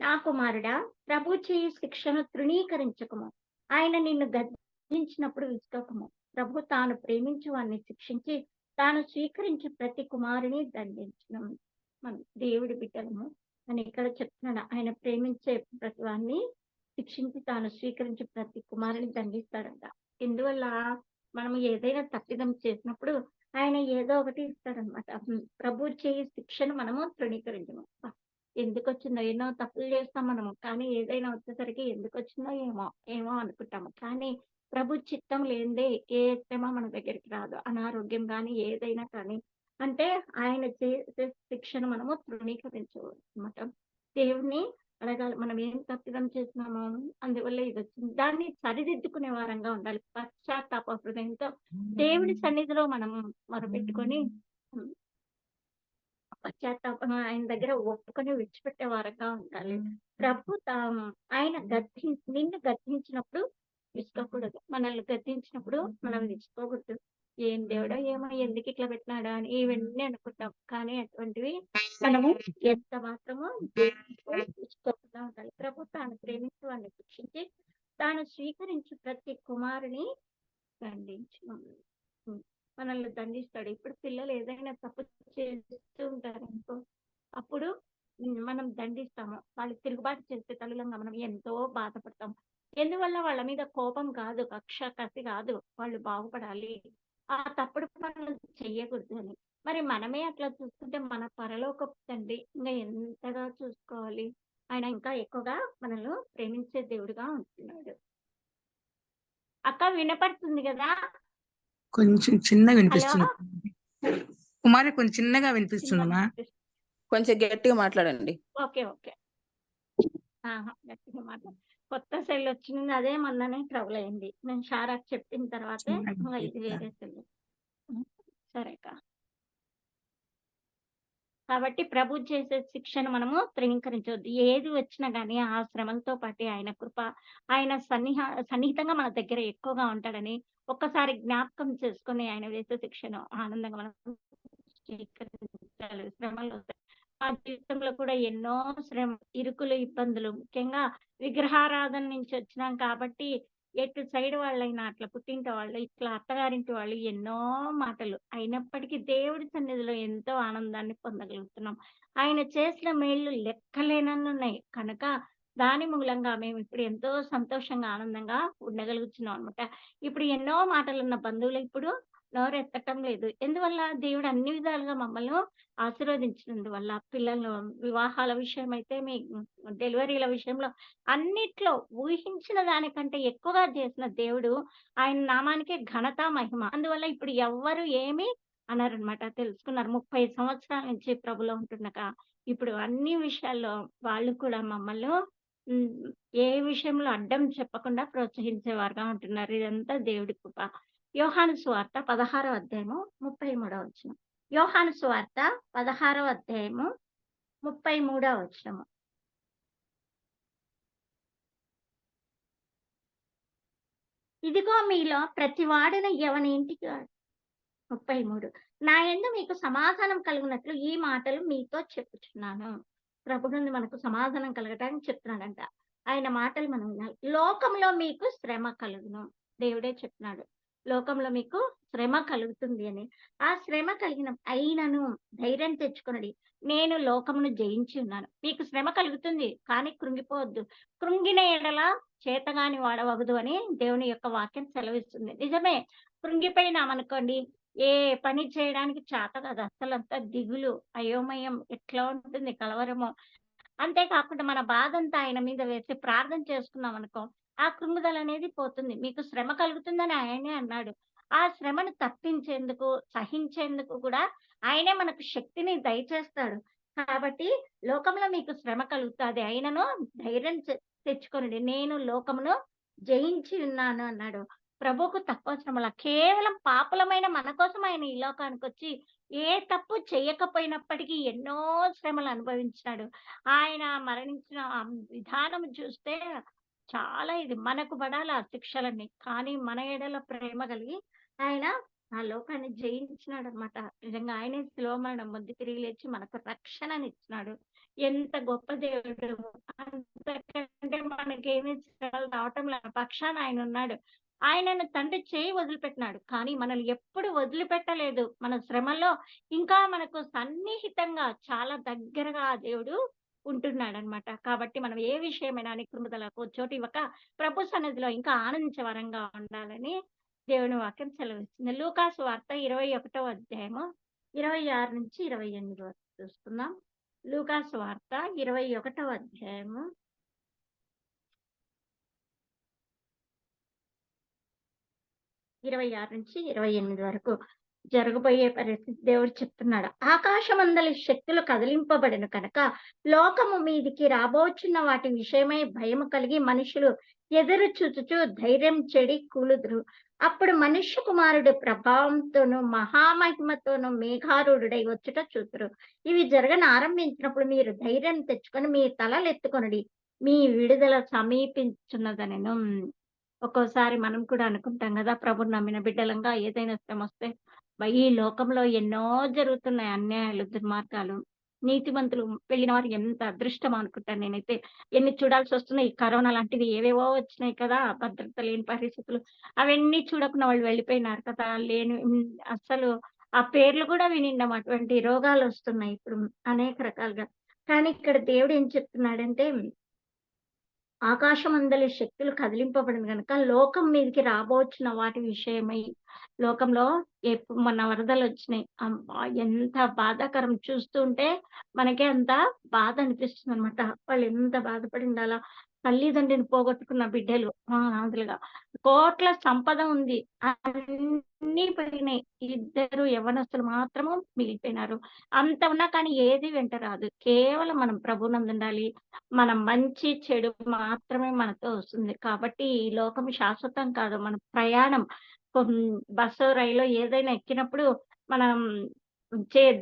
నా కుమారుడా, ప్రభు చేయు శిక్షను తృణీకరించకము. ఆయన నిన్ను గద్దించినప్పుడు విసుకకము. ప్రభు తాను ప్రేమించు వారిని శిక్షించి తాను స్వీకరించి ప్రతి కుమారుని దండించను. మన దేవుడి బిడ్డలము అని ఇక్కడ చెప్తున్నాడు. ఆయన ప్రేమించే ప్రతి వారిని శిక్షించి తాను స్వీకరించి ప్రతి కుమారుని దండిస్తాడంట. ఇందువల్ల మనం ఏదైనా తప్పిదం చేసినప్పుడు ఆయన ఏదో ఒకటి ఇస్తాడనమాట. ప్రభు చేయి శిక్షను మనము తృణీకరించము. ఎందుకు వచ్చిందో, ఎన్నో తప్పులు చేస్తాం మనము, కానీ ఏదైనా వచ్చేసరికి ఎందుకు వచ్చిందో ఏమో అనుకుంటాము. కానీ ప్రభు చిత్తం లేనిదే ఏ శ్రమ మన దగ్గరికి రాదు. అనారోగ్యం కానీ ఏదైనా కానీ అంటే ఆయన చేసే శిక్షను మనము తృణీకరించమాట. దేవుణ్ణి అడగాలి, మనం ఏం తప్పిదం చేసినామో అందువల్ల ఇది వచ్చింది, దాన్ని సరిదిద్దుకునే వారంగా ఉండాలి. పశ్చాత్తాప హృదయంతో దేవుడి సన్నిధిలో మనం మొరపెట్టుకొని పశ్చాత్తాపం ఆయన దగ్గర ఒప్పుకొని విడిచిపెట్టే వారంగా ఉండాలి. ప్రభు ఆయన నిన్ను గద్దించినప్పుడు విసుకోకూడదు. మనల్ని గద్దించినప్పుడు మనం విసుకోకూడదు. ఏం దేవుడా ఏమో ఎందుకు ఇట్లా పెట్టినాడా అని ఇవన్నీ అనుకుంటాం. కానీ అటువంటివి మనము ఎంత మాత్రము విసుకోకుండా ఉండాలి. ప్రభు తాను ప్రేమించి వాడిని శిక్షించి తాను స్వీకరించి ప్రతి కుమారుని దండించు. మనల్ని దండిస్తాడు. ఇప్పుడు పిల్లలు ఏదైనా తప్పు చేస్తూ ఉంటారు అనుకో, అప్పుడు మనం దండిస్తాము. వాళ్ళు తిరుగుబాటు చేస్తే తల్లులంగా మనం ఎంతో బాధపడతాం. ఎందువల్ల వాళ్ళ మీద కోపం కాదు, కక్ష కసి కాదు, వాళ్ళు బాగుపడాలి, ఆ తప్పుడు పనులు చెయ్యకూడదు అని. మరి మనమే అట్లా చూసుకుంటే మన పరలోకపు తండ్రి ఇంకా ఎంతగా చూసుకోవాలి. ఆయన ఇంకా ఎక్కువగా మనల్ని ప్రేమించే దేవుడిగా ఉంటున్నాడు. అక్క వినపడుతుంది కదా? కొంచెం చిన్నగా హలో, వినిపిస్తుంది కుమారి, కొంచెం చిన్నగా వినిపిస్తుందమ్మా. కొంచెం గట్టిగా మాట్లాడండి. Okay okay. గట్టిగా మాట్లాడు. కొత్త సెల్ వచ్చింది, అదే మొన్ననే ట్రబుల్ అయింది. నేను షారాకి చెప్పిన తర్వాతే ఇంకా ఇది వేరే సెల్. సరే అక్క. కాబట్టి ప్రభు చేసే శిక్షను మనము త్రవీకరించవద్దు. ఏది వచ్చినా గానీ ఆ శ్రమలతో పాటు ఆయన కృప, ఆయన సన్నిహితంగా మన దగ్గర ఎక్కువగా ఉంటాడని ఒక్కసారి జ్ఞాపకం చేసుకొని ఆయన వేసే శిక్షను ఆనందంగా మనం స్వీకరించాలి. శ్రమలు వస్తాయి. మా జీవితంలో కూడా ఎన్నో ఇరుకులు, ఇబ్బందులు, ముఖ్యంగా విగ్రహారాధన నుంచి వచ్చినాం కాబట్టి ఎటు సైడ్ వాళ్ళైనా అట్లా పుట్టింటి వాళ్ళు, ఇట్లా అత్తగారింటి వాళ్ళు ఎన్నో మాటలు. అయినప్పటికీ దేవుడి సన్నిధిలో ఎంతో ఆనందాన్ని పొందగలుగుతున్నాం. ఆయన చేసిన మేళ్ళు లెక్కలేనన్ని ఉన్నాయి కనుక దాని మూలంగా మేము ఇప్పుడు ఎంతో సంతోషంగా ఆనందంగా ఉండగలుగుతున్నాం అనమాట. ఇప్పుడు ఎన్నో మాటలున్న బంధువులు ఇప్పుడు నోరెత్తటం లేదు. ఎందువల్ల? దేవుడు అన్ని విధాలుగా మమ్మల్ని ఆశీర్వదించినందువల్ల. పిల్లలు వివాహాల విషయం అయితే, మీ డెలివరీల విషయంలో అన్నిట్లో ఊహించిన దానికంటే ఎక్కువగా చేసిన దేవుడు. ఆయన నామానికే ఘనత, మహిమ. అందువల్ల ఇప్పుడు ఎవ్వరు ఏమి అనరనమాట. తెలుసుకున్నారు. 30 సంవత్సరాల నుంచి ప్రభులో ఉంటుండగా ఇప్పుడు అన్ని విషయాల్లో వాళ్ళు కూడా మమ్మల్ని ఏ విషయంలో అడ్డం చెప్పకుండా ప్రోత్సహించేవారుగా ఉంటున్నారు. ఇదంతా దేవుడి కృప. యోహాను సువార్త 16వ అధ్యాయము 33వ వచనం. యోహాను సువార్త 16వ అధ్యాయము 33వ వచనము. ఇదిగో మీలో ప్రతి వాడిని ఎవని ఇంటికి 33 నా యందు మీకు సమాధానం కలుగునట్లు ఈ మాటలు మీతో చెప్పుచున్నాను. ప్రభు నుండి మనకు సమాధానం కలగటానికి చెప్తున్నాడంట. ఆయన మాటలు మనం వినాలి. లోకంలో మీకు శ్రమ కలుగును. దేవుడే చెప్తున్నాడు, లోకంలో మీకు శ్రమ కలుగుతుంది అని. ఆ శ్రమ అయినను ధైర్యం తెచ్చుకొనడి, నేను లోకమును జయించి ఉన్నాను. మీకు శ్రమ కలుగుతుంది కానీ కృంగిపోవద్దు. కృంగిన ఎడల చేతగాని వాడవగదు అని దేవుని యొక్క వాక్యం సెలవిస్తుంది. నిజమే, కృంగిపోయినామనుకోండి ఏ పని చేయడానికి చేత కాదు. అసలంతా దిగులు, అయోమయం ఎట్లా ఉంటుంది, కలవరము. అంతేకాకుండా మన బాధ అంతా ఆయన మీద వేసి ప్రార్థన చేసుకున్నాం అనుకో, ఆ కృంగుదల అనేది పోతుంది. మీకు శ్రమ కలుగుతుందని ఆయనే అన్నాడు. ఆ శ్రమను తప్పించేందుకు, సహించేందుకు కూడా ఆయనే మనకు శక్తిని దయచేస్తాడు. కాబట్టి లోకంలో మీకు శ్రమ కలుగుతుంది, అయినను ధైర్యం తెచ్చుకొనండి, నేను లోకమును జయించి ఉన్నాను అన్నాడు. ప్రభువుకు తక్కువ శ్రమల, కేవలం పాపులమైన మన కోసం ఆయన ఈ లోకానికి వచ్చి ఏ తప్పు చేయకపోయినప్పటికీ ఎన్నో శ్రమలు అనుభవించినాడు. ఆయన మరణించిన విధానం చూస్తే చాలా ఇది మనకు పడాలి ఆ శిక్షలన్నీ. కానీ మన ఎడల ప్రేమ కలిగి ఆయన ఆ లోకాన్ని జయించినాడు అనమాట. నిజంగా ఆయనే శిలువ మరణం పొంది తిరిగి లేచి మనకు రక్షణనిచ్చినాడు. ఎంత గొప్ప దేవుడు! అంతకంటే మనకేమీ శ్రమలు రావటం లేదు. పక్షాన ఆయన ఉన్నాడు. ఆయనను తండ్రి చేయి వదిలిపెట్టినాడు కానీ మనల్ని ఎప్పుడు వదిలిపెట్టలేదు. మన శ్రమలో ఇంకా మనకు సన్నిహితంగా చాలా దగ్గరగా ఆ దేవుడు ఉంటున్నాడనమాట. కాబట్టి మనం ఏ విషయమైనా కృంగుదలకు చోటు ఇవ్వక ప్రభు సన్నిధిలో ఇంకా ఆనందించే వరంగా ఉండాలని దేవుని వాక్యం సెలవిస్తుంది. లూకా సువార్త 21వ అధ్యాయము 26 నుంచి 28 వరకు చూసుకుందాం. లూకా సువార్త 21వ అధ్యాయము 26 నుంచి 28 వరకు జరగబోయే పరిస్థితి దేవుడు చెప్తున్నాడు. ఆకాశమందలి శక్తులు కదిలింపబడిన కనుక లోకము మీదికి రాబోచున్న వాటి విషయమై భయము కలిగి మనుషులు ఎదురు చూచుచు ధైర్యం చెడి కూలుదురు. అప్పుడు మనుష్య కుమారుడు ప్రభావంతోను మహామహిమతోను మేఘారూఢుడై వచ్చుట చూతురు. ఇవి జరగని ఆరంభించినప్పుడు మీరు ధైర్యం తెచ్చుకొని మీ తలలు ఎత్తుకొనుడి, మీ విడుదల సమీపించున్నదనెను. ఒక్కోసారి మనం కూడా అనుకుంటాం కదా, ప్రభుని నమ్మిన బిడ్డలంగా ఏదైనా శ్రమ వస్తే ఈ లోకంలో ఎన్నో జరుగుతున్నాయి అన్యాయాలు, దుర్మార్గాలు. నీతిమంతులు వెళ్ళిన వారు ఎంత అదృష్టం అనుకుంటాను నేనైతే. ఎన్ని చూడాల్సి వస్తున్నాయి. కరోనా లాంటివి ఏవేవో వచ్చినాయి కదా, భద్రత లేని పరిస్థితులు. అవన్నీ చూడకుండా వాళ్ళు వెళ్ళిపోయినారు కదా. అస్సలు ఆ పేర్లు కూడా వినిండం. అటువంటి రోగాలు వస్తున్నాయి ఇప్పుడు అనేక రకాలుగా. కానీ ఇక్కడ దేవుడు ఏం చెప్తున్నాడంటే, ఆకాశమందలి శక్తులు కదిలింపబడింది గనుక లోకం మీదకి రాబోచున్న వాటి విషయమై లోకంలో మొన్న వరదలొచ్చినాయి. అబ్బా! ఎంత బాధాకరం. చూస్తుంటే మనకే అంత బాధ అనిపిస్తుందనమాట. వాళ్ళు ఎంత బాధపడిండాలా. తల్లిదండ్రిని పోగొట్టుకున్న బిడ్డలు అనాథలుగా. కోట్ల సంపద ఉంది. అన్నీ పోయినాయి. ఇద్దరు యవ్వనస్తులు మాత్రము మిగిలిపోయినారు. అంత ఉన్నా కానీ ఏది వెంట రాదు. కేవలం మనం ప్రభువునందుండాలి. మన మంచి, చెడు మాత్రమే మనతో వస్తుంది. కాబట్టి ఈ లోకం శాశ్వతం కాదు. మన ప్రయాణం బస్సో, రైలో ఏదైనా ఎక్కినప్పుడు మనం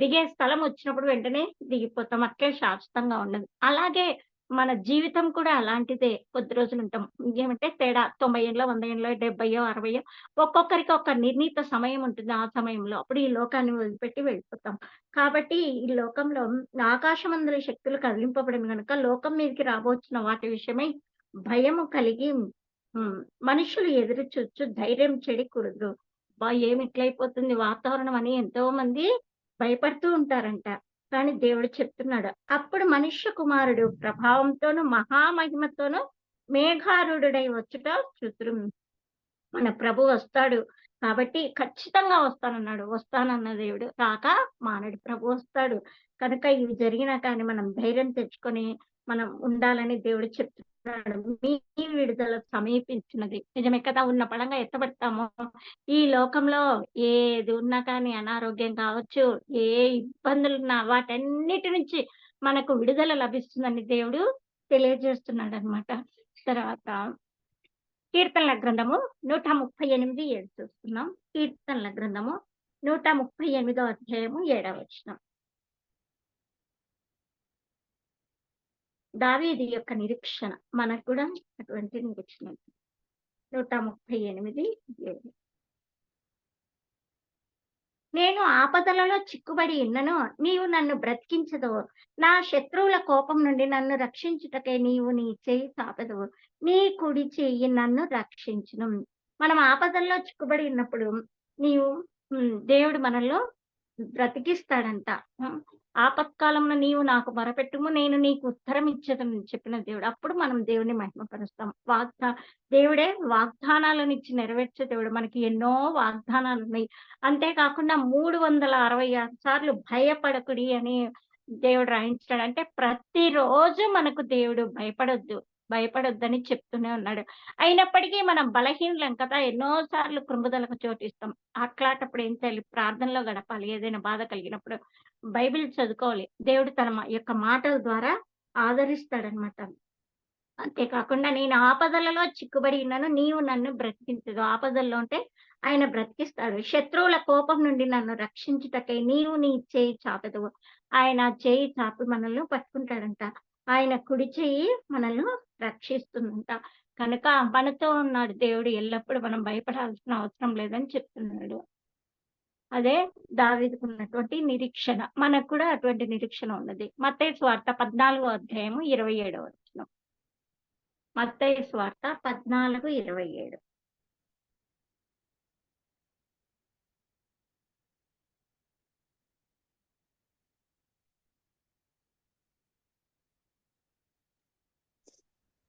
దిగే స్థలం వచ్చినప్పుడు వెంటనే దిగిపోతాం. అట్లే శాశ్వతంగా ఉండదు. అలాగే మన జీవితం కూడా అలాంటిదే. కొద్ది రోజులుంటాం. ఏమంటే తేడా 90 ఏండ్లో, 100 ఏండ్లో, 70 60 ఒక్కొక్కరికి ఒక నిర్ణీత సమయం ఉంటుంది. ఆ సమయంలో అప్పుడు ఈ లోకాన్ని వదిలిపెట్టి వెళ్ళిపోతాం. కాబట్టి ఈ లోకంలో ఆకాశమందలి శక్తులు కదిలింపబడింది గనుక లోకం మీదకి రాబోచున్న వాటి విషయమై భయము కలిగి మనుషులు ఎదురు చూచు ధైర్యం చెడికూడదు. ఏమి ఇట్లయిపోతుంది వాతావరణం అని ఎంతో మంది భయపడుతూ ఉంటారంట. కానీ దేవుడు చెప్తున్నాడు, అప్పుడు మనుష్య కుమారుడు ప్రభావంతోను మహామహిమతోను మేఘారూఢుడై వచ్చుట చూతురు. మన ప్రభు వస్తాడు కాబట్టి ఖచ్చితంగా వస్తానన్నాడు. వస్తానన్న దేవుడు రాక మానడు. ప్రభు వస్తాడు కనుక ఇవి జరిగినా కానీ మనం ధైర్యం తెచ్చుకొని మనం ఉండాలని దేవుడు చెప్తున్నాడు. మీ విడుదల సమీపించినది. నిజమే కదా. ఉన్న పడంగా ఎత్తబడతామో ఈ లోకంలో ఏది ఉన్నా కానీ అనారోగ్యం కావచ్చు, ఏ ఇబ్బందులున్నా వాటన్నిటి నుంచి మనకు విడుదల లభిస్తుందని దేవుడు తెలియజేస్తున్నాడు అనమాట. తర్వాత కీర్తనల గ్రంథము 138 చూస్తున్నాం. కీర్తనల గ్రంథము 138 అధ్యాయము 7వ వచనం. దావీదు యొక్క నిరీక్షణ మనకు కూడా అటువంటి నిరీక్షణ. 138:7. నేను ఆపదలలో చిక్కుబడి ఉన్నను, నీవు నన్ను బ్రతికించదవు. నా శత్రువుల కోపం నుండి నన్ను రక్షించుటకై నీవు నీ చేయి చాపెదవు. నీ కుడి చెయ్యి నన్ను రక్షించును. మనం ఆపదల్లో చిక్కుబడి ఉన్నప్పుడు దేవుడు మనలో బ్రతికిస్తాడంట. ఆపత్కాలంలో నీవు నాకు మొరపెట్టుము, నేను నీకు ఉత్తరం ఇచ్చేదని చెప్పిన దేవుడు. అప్పుడు మనం దేవుని మహిమపరుస్తాం. దేవుడే వాగ్దానాలను ఇచ్చి నెరవేర్చే దేవుడు. మనకి ఎన్నో వాగ్దానాలు ఉన్నాయి. అంతేకాకుండా 366 సార్లు భయపడకుడి అని దేవుడు రాయించాడు. అంటే ప్రతిరోజు మనకు దేవుడు భయపడొద్దని చెప్తూనే ఉన్నాడు. అయినప్పటికీ మనం బలహీనులం కదా, ఎన్నోసార్లు కృంగుదలకు చోటిస్తాం. అట్లాంటప్పుడు ఏం చేయాలి? ప్రార్థనలో గడపాలి. ఏదైనా బాధ కలిగినప్పుడు బైబిల్ చదువుకోవాలి. దేవుడు తన యొక్క మాటల ద్వారా ఆదరిస్తాడనమాట. అంతేకాకుండా నేను ఆపదలలో చిక్కుబడి ఉన్నాను, నీవు నన్ను బ్రతికించదు. ఆపదల్లో ఉంటే ఆయన బ్రతికిస్తాడు. శత్రువుల కోపం నుండి నన్ను రక్షించుటకై నీవు నీ చేయి చాపెదవు. ఆయన చేయి చాపి మనల్ని పట్టుకుంటాడంట. ఆయన కుడి చెయ్యి మనల్ని రక్షిస్తుందంట. కనుక మనతో ఉన్నాడు దేవుడు. ఎల్లప్పుడూ మనం భయపడాల్సిన అవసరం లేదని చెప్తున్నాడు. అదే దావీదుకున్నటువంటి నిరీక్షణ. మనకు కూడా అటువంటి నిరీక్షణ ఉన్నది. మత్తయి సువార్త 14వ అధ్యాయము 27వ వచనం. మత్తయి సువార్త 14:27.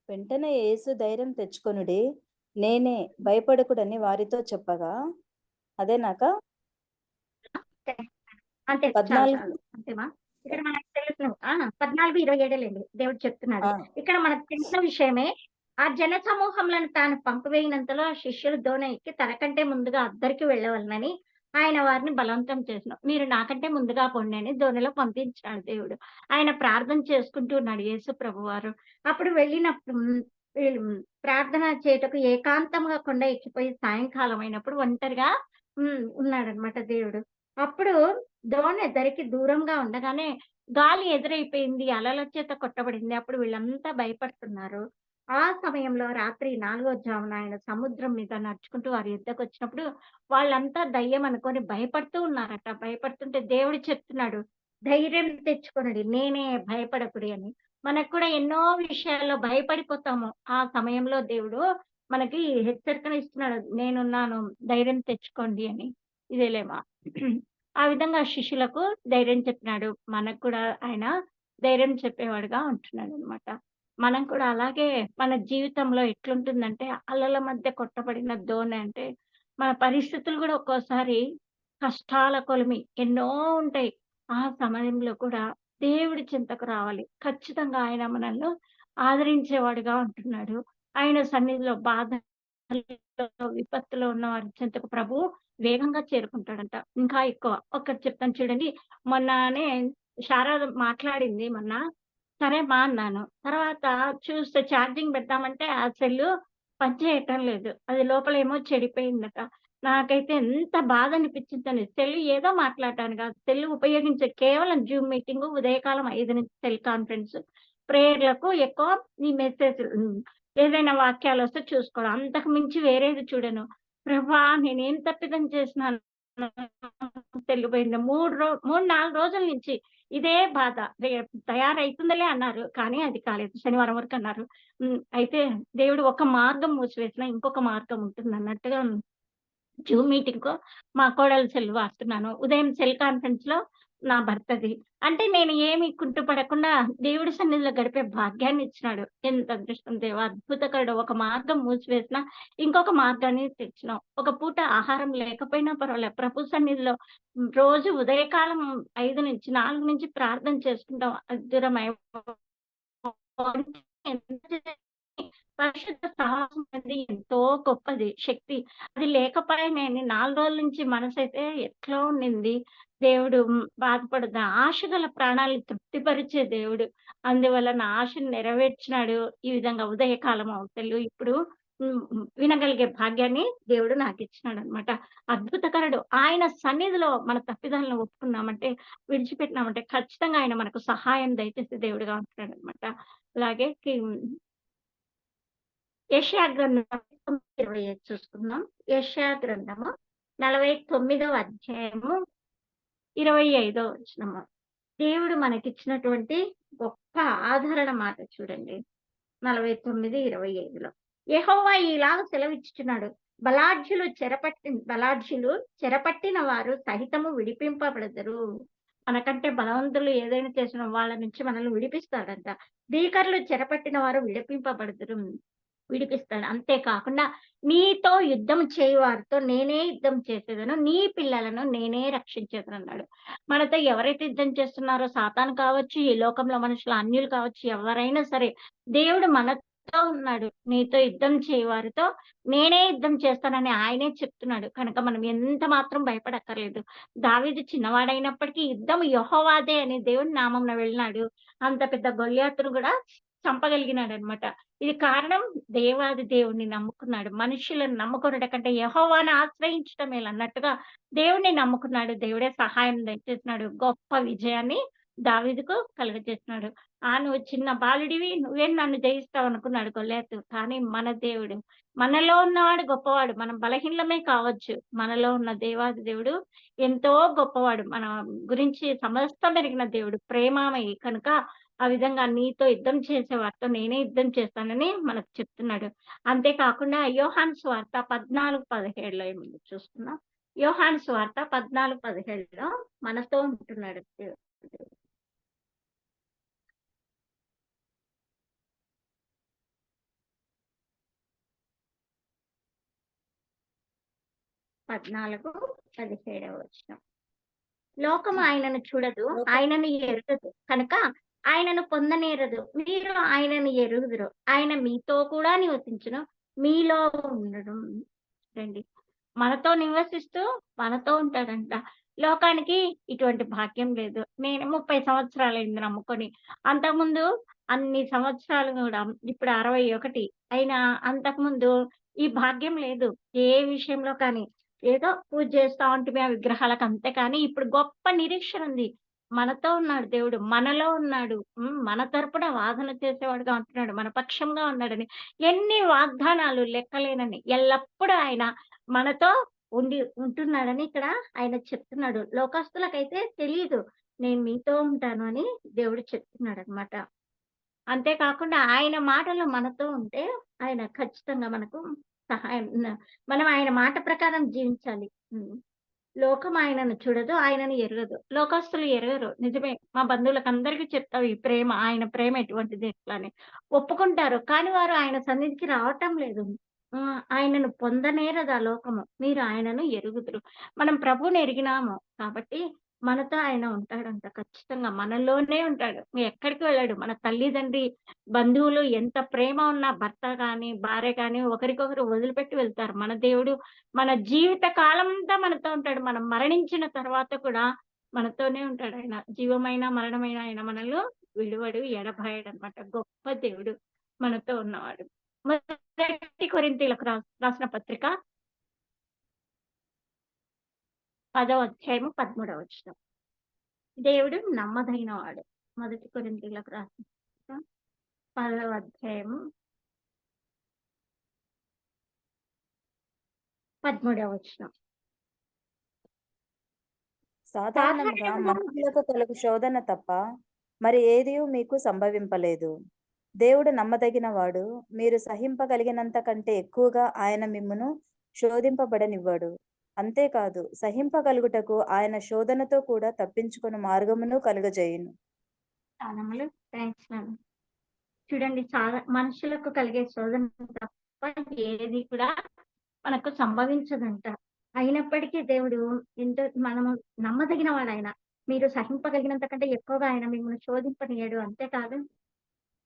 వెంటనే యేసు ధైర్యం తెచ్చుకొనుడి, నేనే, భయపడకుడని వారితో చెప్పగా. అదేనాక అంతే 14. అంతేమా? ఇక్కడ మనకు తెలుసు 14:27 దేవుడు చెప్తున్నాడు. ఇక్కడ మనకు తెలిసిన విషయమే. ఆ జన సమూహంలను తాను పంపివేయినంతలో ఆ శిష్యులు దోణి ఎక్కి తనకంటే ముందుగా అద్దరికి వెళ్ళవలనని ఆయన వారిని బలవంతం చేసిన. మీరు నాకంటే ముందుగా పొండి అని దోణిలో పంపించాడు దేవుడు. ఆయన ప్రార్థన చేసుకుంటూ ఉన్నాడు యేసు ప్రభువారు. అప్పుడు వెళ్ళినప్పుడు ప్రార్థన చేయటకు ఏకాంతంగా కొండ ఎక్కిపోయి సాయంకాలం అయినప్పుడు ఒంటరిగా ఉన్నాడనమాట దేవుడు. అప్పుడు దోణి దరికి దూరంగా ఉండగానే గాలి ఎదురైపోయింది. అలల చేత కొట్టబడింది. అప్పుడు వీళ్ళంతా భయపడుతున్నారు. ఆ సమయంలో రాత్రి 4వ జామున ఆయన సముద్రం మీద నడుచుకుంటూ వారి యుద్ధకొచ్చినప్పుడు వాళ్ళంతా దయ్యం అనుకోని భయపడుతూ ఉన్నారట. భయపడుతుంటే దేవుడు చెప్తున్నాడు, "ధైర్యం తెచ్చుకొనుడి. నేనే భయపడకుడి" అని. మనకు కూడా ఎన్నో విషయాల్లో భయపడిపోతాము. ఆ సమయంలో దేవుడు మనకి హెచ్చరికనిస్తున్నాడు. నేనున్నాను, ధైర్యం తెచ్చుకోండి అని. ఇదేలేమా. ఆ విధంగా శిష్యులకు ధైర్యం చెప్పినాడు. మనకు కూడా ఆయన ధైర్యం చెప్పేవాడుగా ఉంటున్నాడనమాట. మనం కూడా అలాగే మన జీవితంలో ఎట్లుంటుందంటే, అలల మధ్య కొట్టబడిన దోణి అంటే, మన పరిస్థితులు కూడా ఒక్కోసారి కష్టాల కొలిమి ఎన్నో ఉంటాయి. ఆ సమయంలో కూడా దేవుడి చింతకు రావాలి. ఖచ్చితంగా ఆయన మనల్ని ఆదరించేవాడుగా ఉంటున్నాడు. ఆయన సన్నిధిలో బాధల్లో, విపత్తులో ఉన్న వారి చెంతకు ప్రభువు వేగంగా చేరుకుంటాడంట. ఇంకా ఎక్కువ. ఒకటి చెప్తాను చూడండి. మొన్ననే శారద మాట్లాడింది మొన్న. సరే మా అన్నాను. తర్వాత చూస్తే ఛార్జింగ్ పెడదామంటే ఆ సెల్లు పనిచేయటం లేదు. అది లోపలేమో చెడిపోయిందట. నాకైతే ఎంత బాధ అనిపించిందని. సెల్ ఏదో మాట్లాడటానికి కాదు. సెల్ ఉపయోగించే కేవలం జూమ్ మీటింగు, ఉదయకాలం 5 నుంచి సెల్ కాన్ఫరెన్స్, ప్రేయర్‌లకు ఎక్కువ ఈ మెసేజ్‌లు ఏదైనా వాక్యాలొస్తే చూసుకోవడం. అంతకు మించి వేరేది చూడను. ప్రభా! నేనేం తప్పిదం చేసినాను సెల్ పోయింది. 3, 4 రోజుల నుంచి ఇదే బాధ. తయారైతుందిలే అన్నారు. కానీ అది కాలేదు. శనివారం వరకు అన్నారు. అయితే దేవుడు ఒక మార్గం మూసివేసినా ఇంకొక మార్గం ఉంటుందన్నట్టుగా జూమ్ మీటింగ్‌కో మా కోడలు సెల్ వాడుతున్నాను. ఉదయం సెల్ కాన్ఫరెన్స్‌లో నా భర్తది. అంటే నేను ఏమి కుంటుపడకుండా దేవుడి సన్నిధిలో గడిపే భాగ్యాన్ని ఇచ్చినాడు. ఎంత అదృష్టం దేవా! అద్భుతకరుడు. ఒక మార్గం మూసివేసినా ఇంకొక మార్గాన్ని తెచ్చినావు. ఒక పూట ఆహారం లేకపోయినా పర్వాలే. ప్రభు సన్నిధిలో రోజు ఉదయకాలం 5 నుంచి 4 నుంచి ప్రార్థన చేసుకుంటాం. అద్దురమై పరిశుద్ధ సహవాసం అనేది ఎంతో గొప్పది శక్తి. అది లేకపోయినా 4 రోజుల నుంచి మనసైతే ఎట్లా ఉండింది. దేవుడు బాధపడదా ఆశ గల ప్రాణాలను తృప్తిపరిచే దేవుడు. అందువల్ల నా ఆశను నెరవేర్చినాడు. ఈ విధంగా ఉదయకాలం అవతలు ఇప్పుడు వినగలిగే భాగ్యాన్ని దేవుడు నాకిచ్చినాడనమాట. అద్భుతకరుడు. ఆయన సన్నిధిలో మన తప్పిదాలను ఒప్పుకున్నామంటే, విడిచిపెట్టినామంటే ఖచ్చితంగా ఆయన మనకు సహాయం దయచేసే దేవుడుగా ఉంటున్నాడనమాట. అలాగే యెషయా గ్రంథం 25 చూసుకుందాం. యెషయా గ్రంథము 49వ అధ్యాయము 25వ వచనము. దేవుడు మనకిచ్చినటువంటి గొప్ప ఆదరణ మాట చూడండి. 49, 25లో యెహోవా ఇలాగ సెలవిచ్చుచున్నాడు. బలాఢ్యులు చెరపట్టిన వారు సహితము విడిపింపబడదురు. మనకంటే బలవంతులు ఏదైనా చేసిన వాళ్ళ నుంచి మనల్ని విడిపిస్తాడంట. భీకరులు చెరపట్టిన వారు విడిపిస్తాడు. అంతేకాకుండా నీతో యుద్ధం చేయువారితో నేనే యుద్ధం చేసేదను, నీ పిల్లలను నేనే రక్షించేదను అన్నాడు. మనతో ఎవరైతే యుద్ధం చేస్తున్నారో సాతాను కావచ్చు, ఈ లోకంలో మనుషులు అన్యులు కావచ్చు, ఎవరైనా సరే దేవుడు మనతో ఉన్నాడు. నీతో యుద్ధం చేయవారితో నేనే యుద్ధం చేస్తానని ఆయనే చెప్తున్నాడు. కనుక మనం ఎంత మాత్రం భయపడక్కర్లేదు. దావీదు చిన్నవాడైనప్పటికీ యుద్ధం యెహోవాదే అని దేవుని నామంన వెళ్ళినాడు. అంత పెద్ద గొల్యాతును కూడా చంపగలిగినాడనమాట. ఇది కారణం దేవాది దేవుడిని నమ్ముకున్నాడు. మనుషులను నమ్ముకొనుట కంటే యెహోవాను ఆశ్రయించటం మేలు అన్నట్టుగా దేవుడిని నమ్ముకున్నాడు. దేవుడే సహాయం దయచేసినాడు. గొప్ప విజయాన్ని దావీదుకు కలుగజేసినాడు. నువ్వు చిన్న బాలుడివి, నువ్వేం నన్ను జయిస్తావు అనుకున్నాడు గొల్యాతు. కానీ మన దేవుడు, మనలో ఉన్నవాడు గొప్పవాడు. మనం బలహీనమే కావచ్చు. మనలో ఉన్న దేవాది దేవుడు ఎంతో గొప్పవాడు. మన గురించి సమస్తం ఎరిగిన దేవుడు, ప్రేమామయి. కనుక ఆ విధంగా నీతో యుద్ధం చేసే వారితో నేనే యుద్ధం చేస్తానని మనకు చెప్తున్నాడు. అంతేకాకుండా యోహాను సువార్త 14:17లో ఏముంది చూస్తున్నాం. యోహాను సువార్త 14:17లో మనతో ఉంటున్నాడు దేవుడు. 14:17 వచనం. లోకము ఆయనను చూడదు, ఆయనను ఎరుగదు, కనుక ఆయనను పొందనేరదు. మీరు ఆయనను ఎరుగుదురు. ఆయన మీతో కూడా నివసించును, మీలో ఉండడం. రండి, మనతో నివసిస్తూ మనతో ఉంటాడంట. లోకానికి ఇటువంటి భాగ్యం లేదు. నేను 30 సంవత్సరాలైంది నమ్ముకొని. అంతకుముందు అన్ని సంవత్సరాలు కూడా ఇప్పుడు 61 అయినా అంతకుముందు ఈ భాగ్యం లేదు. ఏ విషయంలో కానీ ఏదో పూజ చేస్తా ఉంటిమి ఆ విగ్రహాలకు అంతే కానీ ఇప్పుడు గొప్ప నిరీక్షణ ఉంది. మనతో ఉన్నాడు దేవుడు. మనలో ఉన్నాడు. మన తరపున వాదన చేసేవాడుగా ఉంటున్నాడు. మన పక్షంగా ఉన్నాడని. ఎన్ని వాగ్దానాలు లెక్కలేనన్ని. ఎల్లప్పుడూ ఆయన మనతో ఉంటున్నాడని ఇక్కడ ఆయన చెప్తున్నాడు. లోకస్తులకైతే తెలీదు. నేను మీతో ఉంటాను అని దేవుడు చెప్తున్నాడన్నమాట. అంతేకాకుండా ఆయన మాటలు మనతో ఉంటే ఆయన ఖచ్చితంగా మనకు సహాయం మనం ఆయన మాట ప్రకారం జీవించాలి. లోకం ఆయనను చూడదు, ఆయనను ఎరగదు. లోకస్తులు ఎరగరు. నిజమే. మా బంధువులకందరికీ చెప్తావు ఈ ప్రేమ, ఆయన ప్రేమ ఎటువంటిది ఎట్లా అని. ఒప్పుకుంటారు. కానీ వారు ఆయన సన్నిధికి రావటం లేదు. ఆయనను పొందనేరదు ఆ లోకము. మీరు ఆయనను ఎరుగుదురు. మనం ప్రభువుని ఎరిగినాము కాబట్టి మనతో ఆయన ఉంటాడంట. ఖచ్చితంగా మనలోనే ఉంటాడు. ఎక్కడికి వెళ్ళాడు. మన తల్లిదండ్రి, బంధువులు ఎంత ప్రేమ ఉన్నా భర్త గాని, భార్య గాని ఒకరికొకరు వదిలిపెట్టి వెళ్తారు. మన దేవుడు మన జీవిత కాలమంతా మనతో ఉంటాడు. మనం మరణించిన తర్వాత కూడా మనతోనే ఉంటాడు ఆయన. జీవమైన, మరణమైన ఆయన మనలో విడువడు, ఎడబాయడనమాట. గొప్ప దేవుడు మనతో ఉన్నవాడు. మొదటి కొరింథీయులకు రాసిన పత్రిక 10వ అధ్యాయము 13వ వచనం. దేవుడు నమ్మదగిన వాడు. మొదటి కొరింథీయులకు రాసిన పత్రిక 10వ అధ్యాయము 13వ వచనం. సాధారణంగా మనుషులకు కలుగు శోధన తప్ప మరి ఏదియూ మీకు సంభవింపలేదు. దేవుడు నమ్మదగిన వాడు. మీరు సహింపగలిగినంత కంటే ఎక్కువగా ఆయన మిమ్మును శోధింపబడనివ్వడు. అంతేకాదు, సహింపగలుగుటకు ఆయన శోధనతో కూడా తప్పించుకుని మార్గమును కలుగజేయును. చూడండి, మనుషులకు కలిగే శోధన తప్ప ఏది కూడా మనకు సంభవించదంట. అయినప్పటికీ దేవుడు ఎంతో మనము నమ్మదగిన వాడు ఆయన. మీరు సహింపగలిగినంత కంటే ఎక్కువగా ఆయన మిమ్మల్ని శోధింపనీయడు. అంతేకాదు,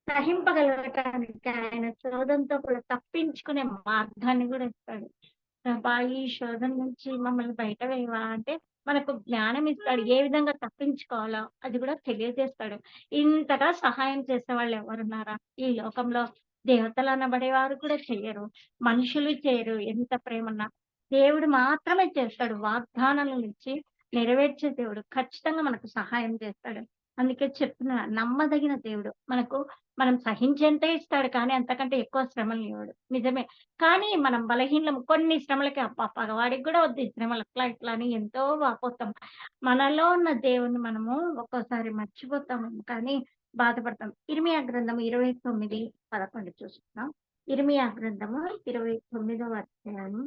సహింపగలగటానికి ఆయన శోధనతో కూడా తప్పించుకునే మార్గాన్ని కూడా ఇస్తాడు. ఈ శోధన నుంచి మమ్మల్ని బయట వేయవా అంటే మనకు జ్ఞానం ఇస్తాడు. ఏ విధంగా తప్పించుకోవాలో అది కూడా తెలియజేస్తాడు. ఇంతగా సహాయం చేసే వాళ్ళు ఎవరున్నారా ఈ లోకంలో? దేవతలు అనబడేవారు కూడా చెయ్యరు, మనుషులు చేయరు. ఎంత ప్రేమన్నా దేవుడు మాత్రమే చేస్తాడు. వాగ్దానాలను ఇచ్చి నెరవేర్చే దేవుడు ఖచ్చితంగా మనకు సహాయం చేస్తాడు. అందుకే చెప్తున్నా, నమ్మదగిన దేవుడు. మనం సహించేంతే ఇస్తాడు, కానీ అంతకంటే ఎక్కువ శ్రమలు ఇవ్వడు. నిజమే. కానీ మనం బలహీనము. కొన్ని శ్రమలకి పగవాడికి కూడా వద్దు ఈ శ్రమలు, అట్లా ఇట్లా అని ఎంతో వాపోతాం. మనలో ఉన్న దేవుని మనము ఒక్కోసారి మర్చిపోతాము, కానీ బాధపడతాం. ఇర్మియా గ్రంథము 29:11 చూస్తున్నాం. ఇర్మియా గ్రంథము 29వ అధ్యాయం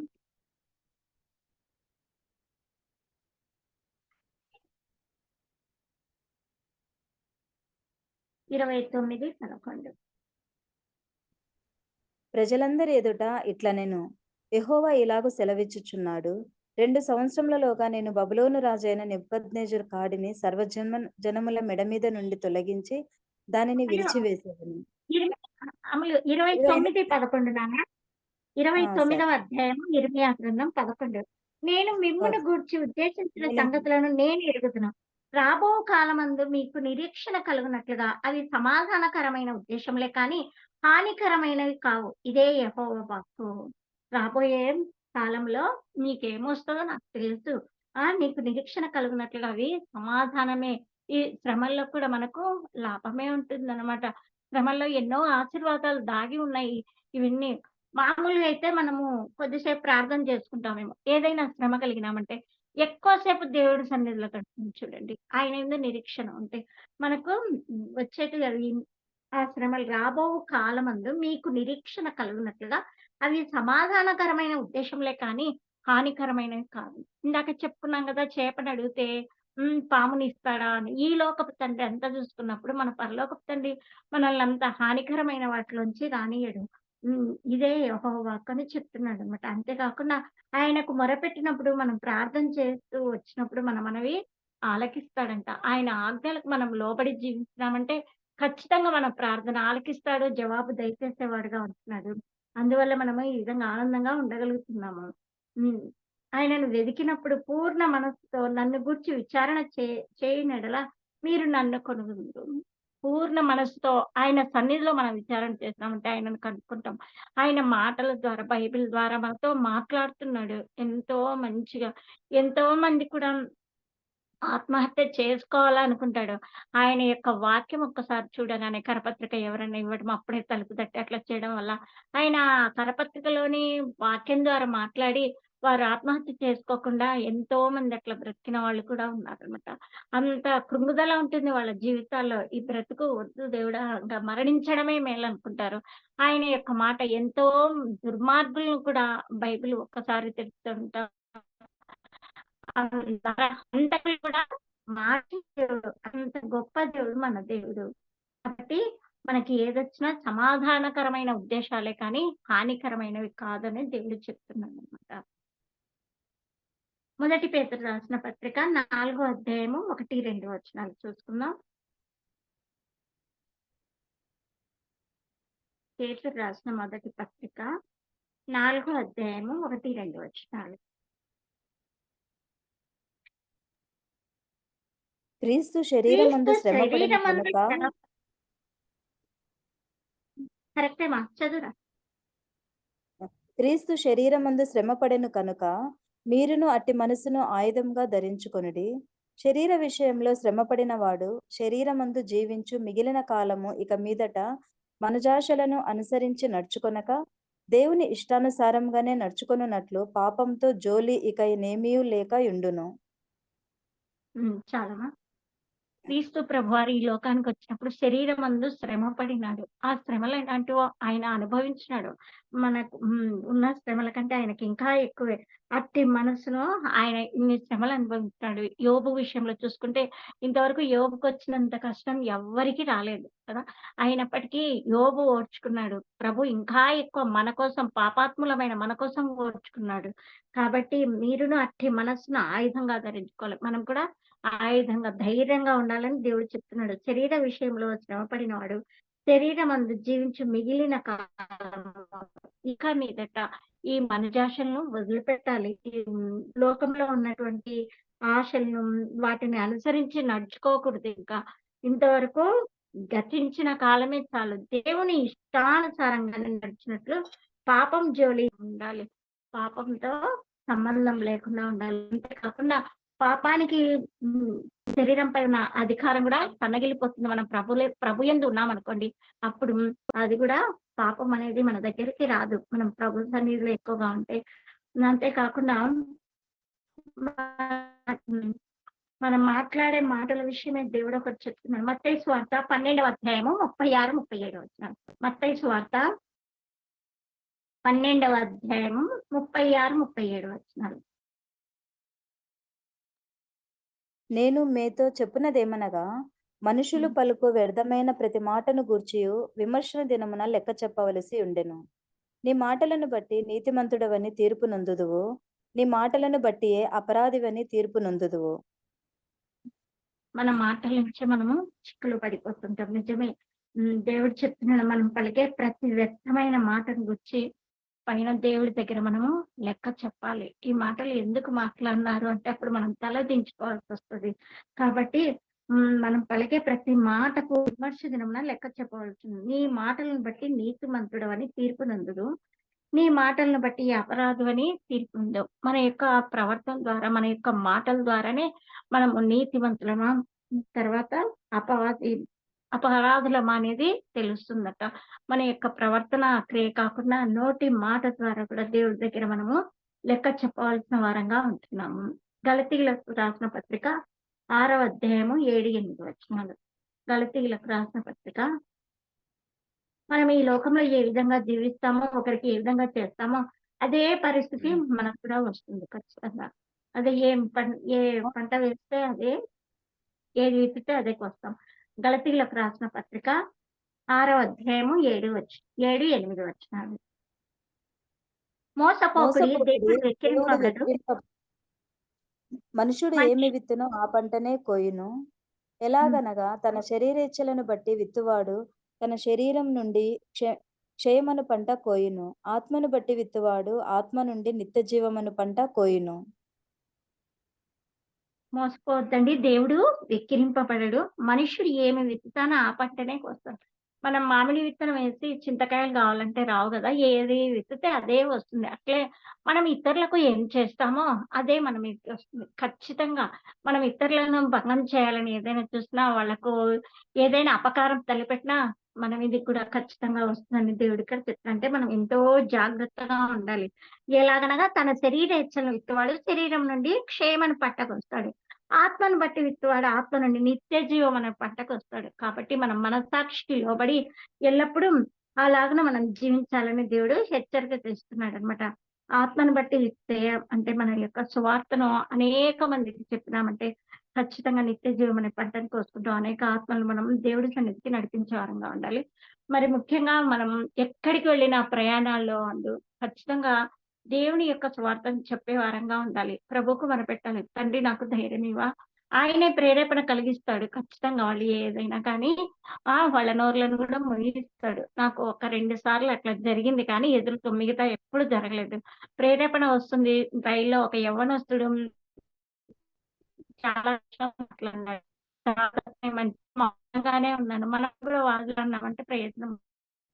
29:11. ప్రజలందరి ఎదుట ఇట్లా నేను యెహోవా ఇలాగు సెలవిచ్చుచున్నాడు. 2 సంవత్సరములలోగా నేను బబులోను రాజైన నెబుకద్నెజరు కాడిని జనముల మెడ మీద నుండి తొలగించి దానిని విరిచివేసేదను. 29:11 నాన్న. 29వ అధ్యాయము ఇర్మియా గ్రంథం 11. నేను మిమ్మును గూర్చి ఉద్దేశించిన సంగతులను నేను ఎరుగుదును. రాబో కాలమందు మీకు నిరీక్షణ కలుగునట్లుగా అవి సమాధానకరమైన ఉద్దేశంలే కానీ హానికరమైనవి కావు. ఇదే యెహోవా వాక్కు. రాబోయే కాలంలో నీకేమొస్తుందో నాకు తెలుసు. నీకు నిరీక్షణ కలుగునట్లుగా అవి సమాధానమే. ఈ శ్రమల్లో కూడా మనకు లాభమే ఉంటుందన్నమాట. శ్రమల్లో ఎన్నో ఆశీర్వాదాలు దాగి ఉన్నాయి. ఇవన్నీ మామూలుగా అయితే మనము కొద్దిసేపు ప్రార్థన చేసుకుంటామేమో. ఏదైనా శ్రమ కలిగినామంటే ఎక్కువసేపు దేవుడి సన్నిధిలో గడుపుతుంది చూడండి. ఆయన మీద నిరీక్షణ ఉంటే మనకు వచ్చేటివి అవి ఆ శ్రమలు రాబో కాలమందు మీకు నిరీక్షణ కలుగునట్లుగా అవి సమాధానకరమైన ఉద్దేశంలే కానీ హానికరమైనవి కాదు. ఇందాక చెప్పుకున్నాం కదా, చేపని అడిగితే పాముని ఇస్తాడా అని. ఈ లోకపు తండ్రి అంతా చూసుకున్నప్పుడు మన పరలోకపు తండ్రి మనల్ని అంత హానికరమైన వాటిలోంచి రానియడు. ఇదే యెహోవా వాక్కు అని చెప్తున్నాడు అనమాట. అంతేకాకుండా ఆయనకు మొరపెట్టినప్పుడు మనం ప్రార్థన చేస్తూ వచ్చినప్పుడు మనవి ఆలకిస్తాడంట. ఆయన ఆజ్ఞలకు మనం లోబడి జీవిస్తున్నామంటే ఖచ్చితంగా మన ప్రార్థన ఆలకిస్తాడు, జవాబు దయచేసేవాడుగా ఉంటున్నాడు. అందువల్ల మనము ఈ విధంగా ఆనందంగా ఉండగలుగుతున్నాము. ఆయనను వెదికినప్పుడు పూర్ణ మనస్సుతో నన్ను గూర్చి విచారణ చేయనెడల మీరు నన్ను కనుగొందురు. పూర్ణ మనసుతో ఆయన సన్నిధిలో మనం విచారణ చేసినామంటే ఆయనను కనుక్కుంటాం. ఆయన మాటల ద్వారా, బైబిల్ ద్వారా మనతో మాట్లాడుతున్నాడు. ఎంతో మంచిగా. ఎంతో మంది కూడా ఆత్మహత్య చేసుకోవాలనుకుంటాడు. ఆయన యొక్క వాక్యం ఒక్కసారి చూడగానే కరపత్రిక ఎవరైనా ఇవ్వడం, అప్పుడే తలుపు తట్టి అట్లా చేయడం వల్ల ఆయన కరపత్రికలోని వాక్యం ద్వారా మాట్లాడి వారు ఆత్మహత్య చేసుకోకుండా ఎంతో మంది అట్లా బ్రతికిన వాళ్ళు కూడా ఉన్నారనమాట. అంత కృంగుదల ఉంటుంది వాళ్ళ జీవితాల్లో. ఈ బ్రతుకు వద్దు దేవుడా! ఇంకా మరణించడమే మేలనుకుంటారు. ఆయన యొక్క మాట ఎంతో దుర్మార్గులను కూడా బైబిల్ ఒక్కసారి తెరుస్తుంటా హంతకులు కూడా మార్చి దేవుడు. అంత గొప్ప దేవుడు మన దేవుడు. కాబట్టి మనకి ఏదొచ్చినా సమాధానకరమైన ఉద్దేశాలే కానీ హానికరమైనవి కాదని దేవుడు చెప్తున్నాడన్నమాట. మొదటి పేతురు రాసిన పత్రిక 4వ అధ్యాయము 1, 2 వచనాలు చూసుకుందాం. పేతురు రాసిన మొదటి పత్రిక 4వ అధ్యాయము 1, 2 వచనాలు. క్రీస్తు శరీరమందు క్రీస్తు శ్రమపడిన శరీరమందు కనుక కరెక్టేమా చదువురా. క్రీస్తు శరీరమందు శ్రమపడెను కనుక మీరును అట్టి మనసును ఆయుధంగా ధరించుకొనుడి. శరీర విషయంలో శ్రమపడిన వాడు శరీరమందు జీవించు మిగిలిన కాలము ఇక మీదట మనజాశలను అనుసరించి నడుచుకొనక దేవుని ఇష్టానుసారంగానే నడుచుకొనున్నట్లు పాపంతో జోలి ఇక నేమియూ లేక యుండును. చాలమా. క్రీస్తు ప్రభువారు ఈ లోకానికి వచ్చినప్పుడు శరీరమందు శ్రమ పడినాడు. ఆ శ్రమలు ఎలాంటివో ఆయన అనుభవించినాడు. మనకు ఉన్న శ్రమల కంటే ఆయనకి ఇంకా ఎక్కువే. అట్టి మనసును ఆయన ఇన్ని శ్రమలు అనుభవించినాడు. యోబు విషయంలో చూసుకుంటే ఇంతవరకు యోబుకి వచ్చినంత కష్టం ఎవ్వరికీ రాలేదు కదా. అయినప్పటికీ యోబు ఓర్చుకున్నాడు. ప్రభు ఇంకా ఎక్కువ మన కోసం, పాపాత్ములమైన మన కోసం ఓర్చుకున్నాడు. కాబట్టి మీరును అట్టి మనస్సును ఆయుధంగా ధరించుకోవాలి. మనం కూడా ఆయుధంగా ధైర్యంగా ఉండాలని దేవుడు చెప్తున్నాడు. శరీర విషయంలో శ్రమపడిన వాడు శరీరమందు జీవించి మిగిలిన కాలము ఇక మీదట ఈ మనజాశలను వదిలిపెట్టాలి. ఈ లోకంలో ఉన్నటువంటి ఆశలను వాటిని అనుసరించి నడుచుకోకూడదు. ఇంకా ఇంతవరకు గతించిన కాలమే చాలు. దేవుని ఇష్టానుసారంగానే నడిచినట్లు పాపం జోలి ఉండాలి. పాపంతో సంబంధం లేకుండా ఉండాలి. అంతేకాకుండా పాపానికి శరీరం పైన అధికారం కూడా సన్నగిలిపోతుంది. మనం ప్రభు యందు ఉన్నామనుకోండి, అప్పుడు అది కూడా పాపం అనేది మన దగ్గరికి రాదు. మనం ప్రభు సన్నిధిలో ఎక్కువగా ఉంటే. అంతేకాకుండా మనం మాట్లాడే మాటల విషయమే దేవుడు ఒకటి చెప్తున్నాడు. మత్తయి సువార్త 12వ అధ్యాయము 36, 37 వచనాలు. మత్తయి సువార్త 12వ అధ్యాయము 36, 37 వచనాలు. నేను మీతో చెప్పునదేమనగా మనుషులు పలుకు వ్యర్థమైన ప్రతి మాటను గూర్చియు విమర్శన దినమున లెక్క చెప్పవలసి ఉండెను. నీ మాటలను బట్టి నీతిమంతుడవని తీర్పు నొందుదువు, నీ మాటలను బట్టియే అపరాధివని తీర్పు నొందుదువు. మన మాటల నుంచి మనము చిక్కులు పడిపోతుంటాం. నిజమే. దేవుడు చెప్తున్నాడు, మనం పలికే ప్రతి వ్యర్థమైన మాటను గురించి పైన దేవుడి దగ్గర మనము లెక్క చెప్పాలి. ఈ మాటలు ఎందుకు మాట్లాడినారు అంటే అప్పుడు మనం తల దించుకోవాల్సి వస్తుంది. కాబట్టి మనం పలికే ప్రతి మాటకు విమర్శ దినమున లెక్క చెప్పవలసింది. నీ మాటలను బట్టి నీతిమంతుడు అని తీర్పు నందుడు, నీ మాటలను బట్టి అపరాధం అని తీర్పు ఉందో. మన యొక్క ప్రవర్తన ద్వారా, మన యొక్క మాటల ద్వారానే మనము నీతిమంతులమా, తర్వాత అపరాధులమా అనేది తెలుస్తుందట. మన యొక్క ప్రవర్తన క్రియ కాకుండా నోటి మాట ద్వారా కూడా దేవుడి దగ్గర మనము లెక్క చెప్పవలసిన వారంగా ఉంటున్నాము. గలతీయులకు రాసిన పత్రిక 6వ అధ్యాయము 7, 8 వచనాలు. గలతీయులకు రాసిన పత్రిక. మనం ఈ లోకంలో ఏ విధంగా జీవిస్తామో, ఒకరికి ఏ విధంగా చేస్తామో అదే పరిస్థితి మనకు కూడా వస్తుంది ఖచ్చితంగా. అదే ఏ పంట వేస్తే అదే, ఏది విత్తితే అదే కోస్తాం. గలతీయులకు రాసిన పత్రిక 6వ అధ్యాయము 7, 8 వచనాలు. మోసపోకుడి, దేవుడు వెక్కిరింపబడడు. మనుషుడు ఏమి విత్తునో ఆ పంటనే కోయును. ఎలాగనగా తన శరీరేచ్ఛలను బట్టి విత్తువాడు తన శరీరం నుండి క్షయమను పంట కోయును, ఆత్మను బట్టి విత్తువాడు ఆత్మ నుండి నిత్య జీవమను పంట కోయును. మోసపోవద్దండి. దేవుడు వెక్కిరింపబడడు. మనుషుడు ఏమి విత్తుతానో ఆ పంటనే కోస్తాడు. మనం మామిడి విత్తనం వేసి చింతకాయలు కావాలంటే రావు కదా! ఏది విత్తితే అదే వస్తుంది. అట్లే మనం ఇతరులకు ఏం చేస్తామో అదే మన మీదకి వస్తుంది. ఖచ్చితంగా మనం ఇతరులను భంగం చేయాలని ఏదైనా చూసినా, వాళ్ళకు ఏదైనా అపకారం తలపెట్టినా మన మీదకి కూడా ఖచ్చితంగా వస్తుందని దేవుడు ఇక్కడ చెప్తున్నాడు. అంటే మనం ఎంతో జాగ్రత్తగా ఉండాలి. ఎలాగనగా తన శరీర ఇచ్చలను విత్తువాడు శరీరం నుండి క్షేమను పట్టకొస్తాడు. ఆత్మను బట్టి విత్తువాడు ఆత్మ నుండి నిత్య జీవం అనే పంటకొస్తాడు. కాబట్టి మనం మనస్సాక్షికి లోబడి ఎల్లప్పుడూ అలాగున మనం జీవించాలని దేవుడు హెచ్చరిక చేస్తున్నాడన్నమాట. ఆత్మను బట్టి విత్తే అంటే మన యొక్క సువార్తను అనేక మందికి చెప్పినామంటే ఖచ్చితంగా నిత్య జీవం అనే పంటను కోసుకుంటాం. అనేక ఆత్మలను మనం దేవుడి సన్నిధికి నడిపించే వారంగా ఉండాలి. మరి ముఖ్యంగా మనం ఎక్కడికి వెళ్ళినా ప్రయాణాల్లో ఖచ్చితంగా దేవుని యొక్క సువార్తను చెప్పే వారంగా ఉండాలి. ప్రభువుకు మొరపెట్టాలి. తండ్రి నాకు ధైర్యం ఇవ్వా. ఆయనే ప్రేరేపణ కలిగిస్తాడు. ఖచ్చితంగా వాళ్ళు ఏదైనా కానీ వాళ్ళ నోరులను కూడా ముగిస్తాడు. నాకు ఒక 2 సార్లు అట్లా జరిగింది కానీ మిగతా ఎప్పుడు జరగలేదు. ప్రేరేపణ వస్తుంది. రైల్లో ఒక యవ్వనస్తుడు చాలా మాట్లాడినాడు. తర్వాత మౌనంగానే ఉన్నాను. మనం కూడా వాదులన్నామంటే ప్రయత్నం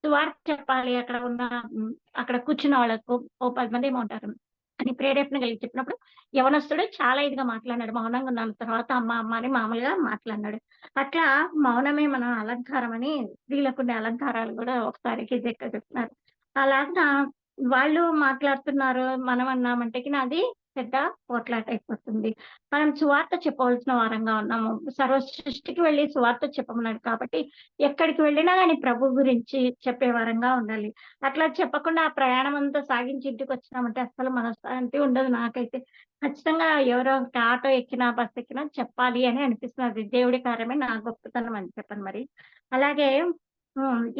సువార్త చెప్పాలి. అక్కడ కూర్చున్న వాళ్ళకు ఓ 10 మంది ఏమో ఉంటారు అని ప్రేరేపణ కలిగి చెప్పినప్పుడు యవనస్తుడు చాలా ఇదిగా మాట్లాడినాడు. మౌనంగా ఉన్నాను. తర్వాత అమ్మ అమ్మ అని మామూలుగా మాట్లాడినాడు. అట్లా మౌనమే మన అలంకారం అని స్త్రీలకుండే అలంకారాలు కూడా ఒకసారికి చెప్తున్నారు. అలాగా వాళ్ళు మాట్లాడుతున్నారు. మనం అన్నామంటే అది పెద్ద పోట్లాట అయిపోతుంది. మనం సువార్త చెప్పవలసిన వారంగా ఉన్నాము. సర్వ సృష్టికి వెళ్ళి సువార్త చెప్పమన్నాడు కాబట్టి ఎక్కడికి వెళ్ళినా గాని ప్రభు గురించి చెప్పే వారంగా ఉండాలి. అట్లా చెప్పకుండా ఆ ప్రయాణం అంతా సాగించి ఇంటికి వచ్చినామంటే అస్సలు మనశ్శాంతి ఉండదు నాకైతే. ఖచ్చితంగా ఎవరో ఒకటి ఆటో ఎక్కినా, బస్ ఎక్కినా చెప్పాలి అని అనిపిస్తున్నది. దేవుడి కార్యమే నా గొప్పతనం అని చెప్పను మరి. అలాగే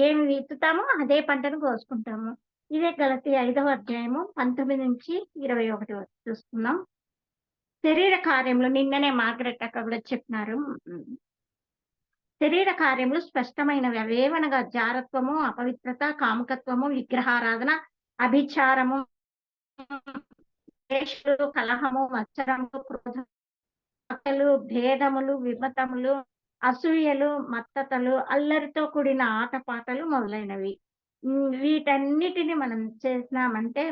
ఏమి విత్తుతామో అదే పంటను కోసుకుంటాము. ఇదే గలతీ 5వ అధ్యాయము 19-21 వరకు చూస్తున్నాం. శరీర కార్యములు నిన్ననే మార్గరెట్ అక్క కూడా చెప్పినారు. శరీర కార్యములు స్పష్టమైనవి. అవేవనగా జారత్వము, అపవిత్రత, కాముకత్వము, విగ్రహారాధన, అభిచారము, ద్వేషములు, కలహము, మత్సరము, క్రోధములు, భేదములు, విమతములు, అసూయలు, మత్తతలు, అల్లరితో కూడిన ఆటపాటలు మొదలైనవి. వీటన్నిటిని మనం చేసినామంటే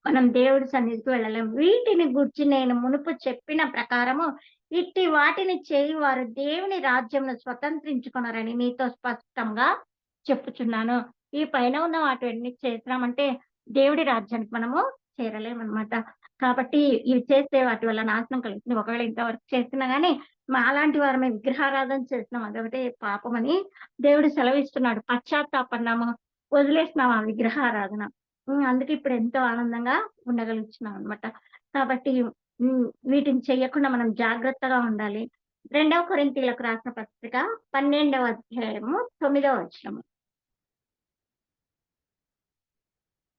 మనం దేవుడి సన్నిధికి వెళ్ళలేం. వీటిని గూర్చి నేను మునుపు చెప్పిన ప్రకారము ఇట్టి వాటిని చేయువారు దేవుని రాజ్యంను స్వతంత్రించుకొనరని మీతో స్పష్టంగా చెప్పుచున్నాను. ఈ పైన ఉన్న వాటిని చేసినామంటే దేవుడి రాజ్యానికి మనము చేరలేమన్నమాట. కాబట్టి ఇవి చేస్తే వాటి వల్ల నాశనం కలుగుతుంది. ఒకవేళ ఇంతవరకు చేస్తున్నా గానీ అలాంటి వారమే విగ్రహారాధన చేస్తున్నాం అదొకటే పాపం అని దేవుడు సెలవిస్తున్నాడు. పశ్చాత్తాపన్నాము, వదిలేస్తున్నాం ఆ విగ్రహారాధన. అందుకే ఇప్పుడు ఎంతో ఆనందంగా ఉండగలుగుతున్నాం అన్నమాట. కాబట్టి వీటిని చెయ్యకుండా మనం జాగ్రత్తగా ఉండాలి. 2వ కొరింథీయులకు రాసిన పత్రిక 12వ అధ్యాయము 9వ వచనము.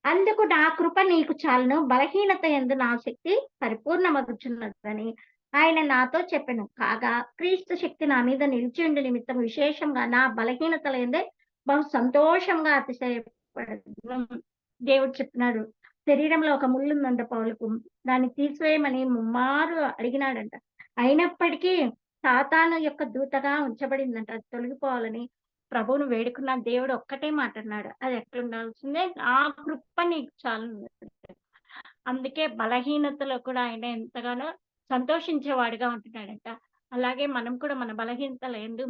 అందుకు నా కృప నీకు చాలును, బలహీనత యందు నా శక్తి పరిపూర్ణమగుచున్నదని ఆయన నాతో చెప్పెను. కాగా క్రీస్తు శక్తి నా మీద నిలిచియుండు నిమిత్తం విశేషంగా నా బలహీనతల యందే బహు సంతోషంగా అతిశయపడుదును. దేవుడు చెప్తున్నాడు. శరీరంలో ఒక ముళ్ళు ఉందంట పౌలుకు. దాన్ని తీసివేయమని ముమ్మారు అడిగినాడంట. అయినప్పటికీ సాతాను యొక్క దూతగా ఉంచబడిందంట. అది తొలగిపోవాలని ప్రభువును వేడుకున్న దేవుడు ఒక్కటే మాట అన్నాడు. అది ఎట్లుండాల్సిందే, నా కృప నీకు చాలు. అందుకే బలహీనతలో కూడా ఆయన ఎంతగానో సంతోషించేవాడిగా ఉంటున్నాడంట. అలాగే మనం కూడా మన బలహీనతలు యందు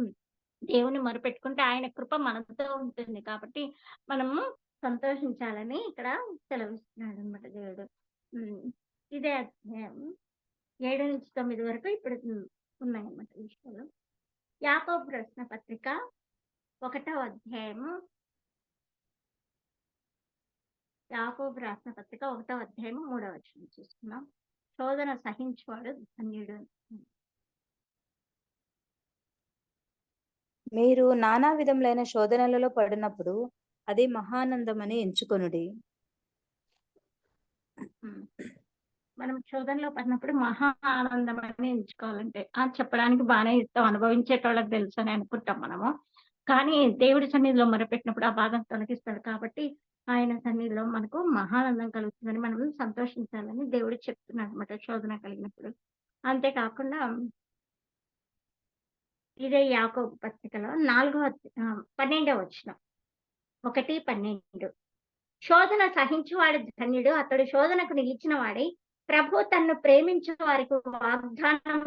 దేవుని మొరపెట్టుకుంటే ఆయన కృప మనతో ఉంటుంది. కాబట్టి మనము సంతోషించాలని ఇక్కడ సెలవిస్తున్నాడు అనమాట దేవుడు. ఇదే అధ్యాయం 7-9 వరకు ఇప్పుడు ఉన్నాయన్నమాట విషయాలు. యాకోబు రాసిన పత్రిక 1వ అధ్యాయము 3వ వచనం చూస్తున్నాం. శోధన సహించువాడు ధన్యుడు. మీరు నానా విధములైన శోధనలలో పడినప్పుడు అది మహానందమని ఎంచుకొనుడి. మనం శోధనలో పడినప్పుడు మహా ఆనందం అని ఎంచుకోవాలంటే చెప్పడానికి బాగానే ఇస్తాం, అనుభవించేటోళ్ళకి తెలుసు అని అనుకుంటాం మనము. కానీ దేవుడి సన్నిధిలో మొరపెట్టినప్పుడు ఆ బాధను తొలగిస్తాడు. కాబట్టి ఆయన సన్నిధిలో మనకు మహానందం కలుగుతుందని మనం సంతోషించాలని దేవుడు చెప్తున్నాడు అనమాట. శోధన కలిగినప్పుడు అంతేకాకుండా ఇదే యాకోబు పత్రికలో 12వ వచనం 1:12 శోధన సహించువాడు ధన్యుడు, అతడు శోధనకు నిలిచిన వాడై ప్రభు తన్ను ప్రేమించు వారికి వాగ్దానం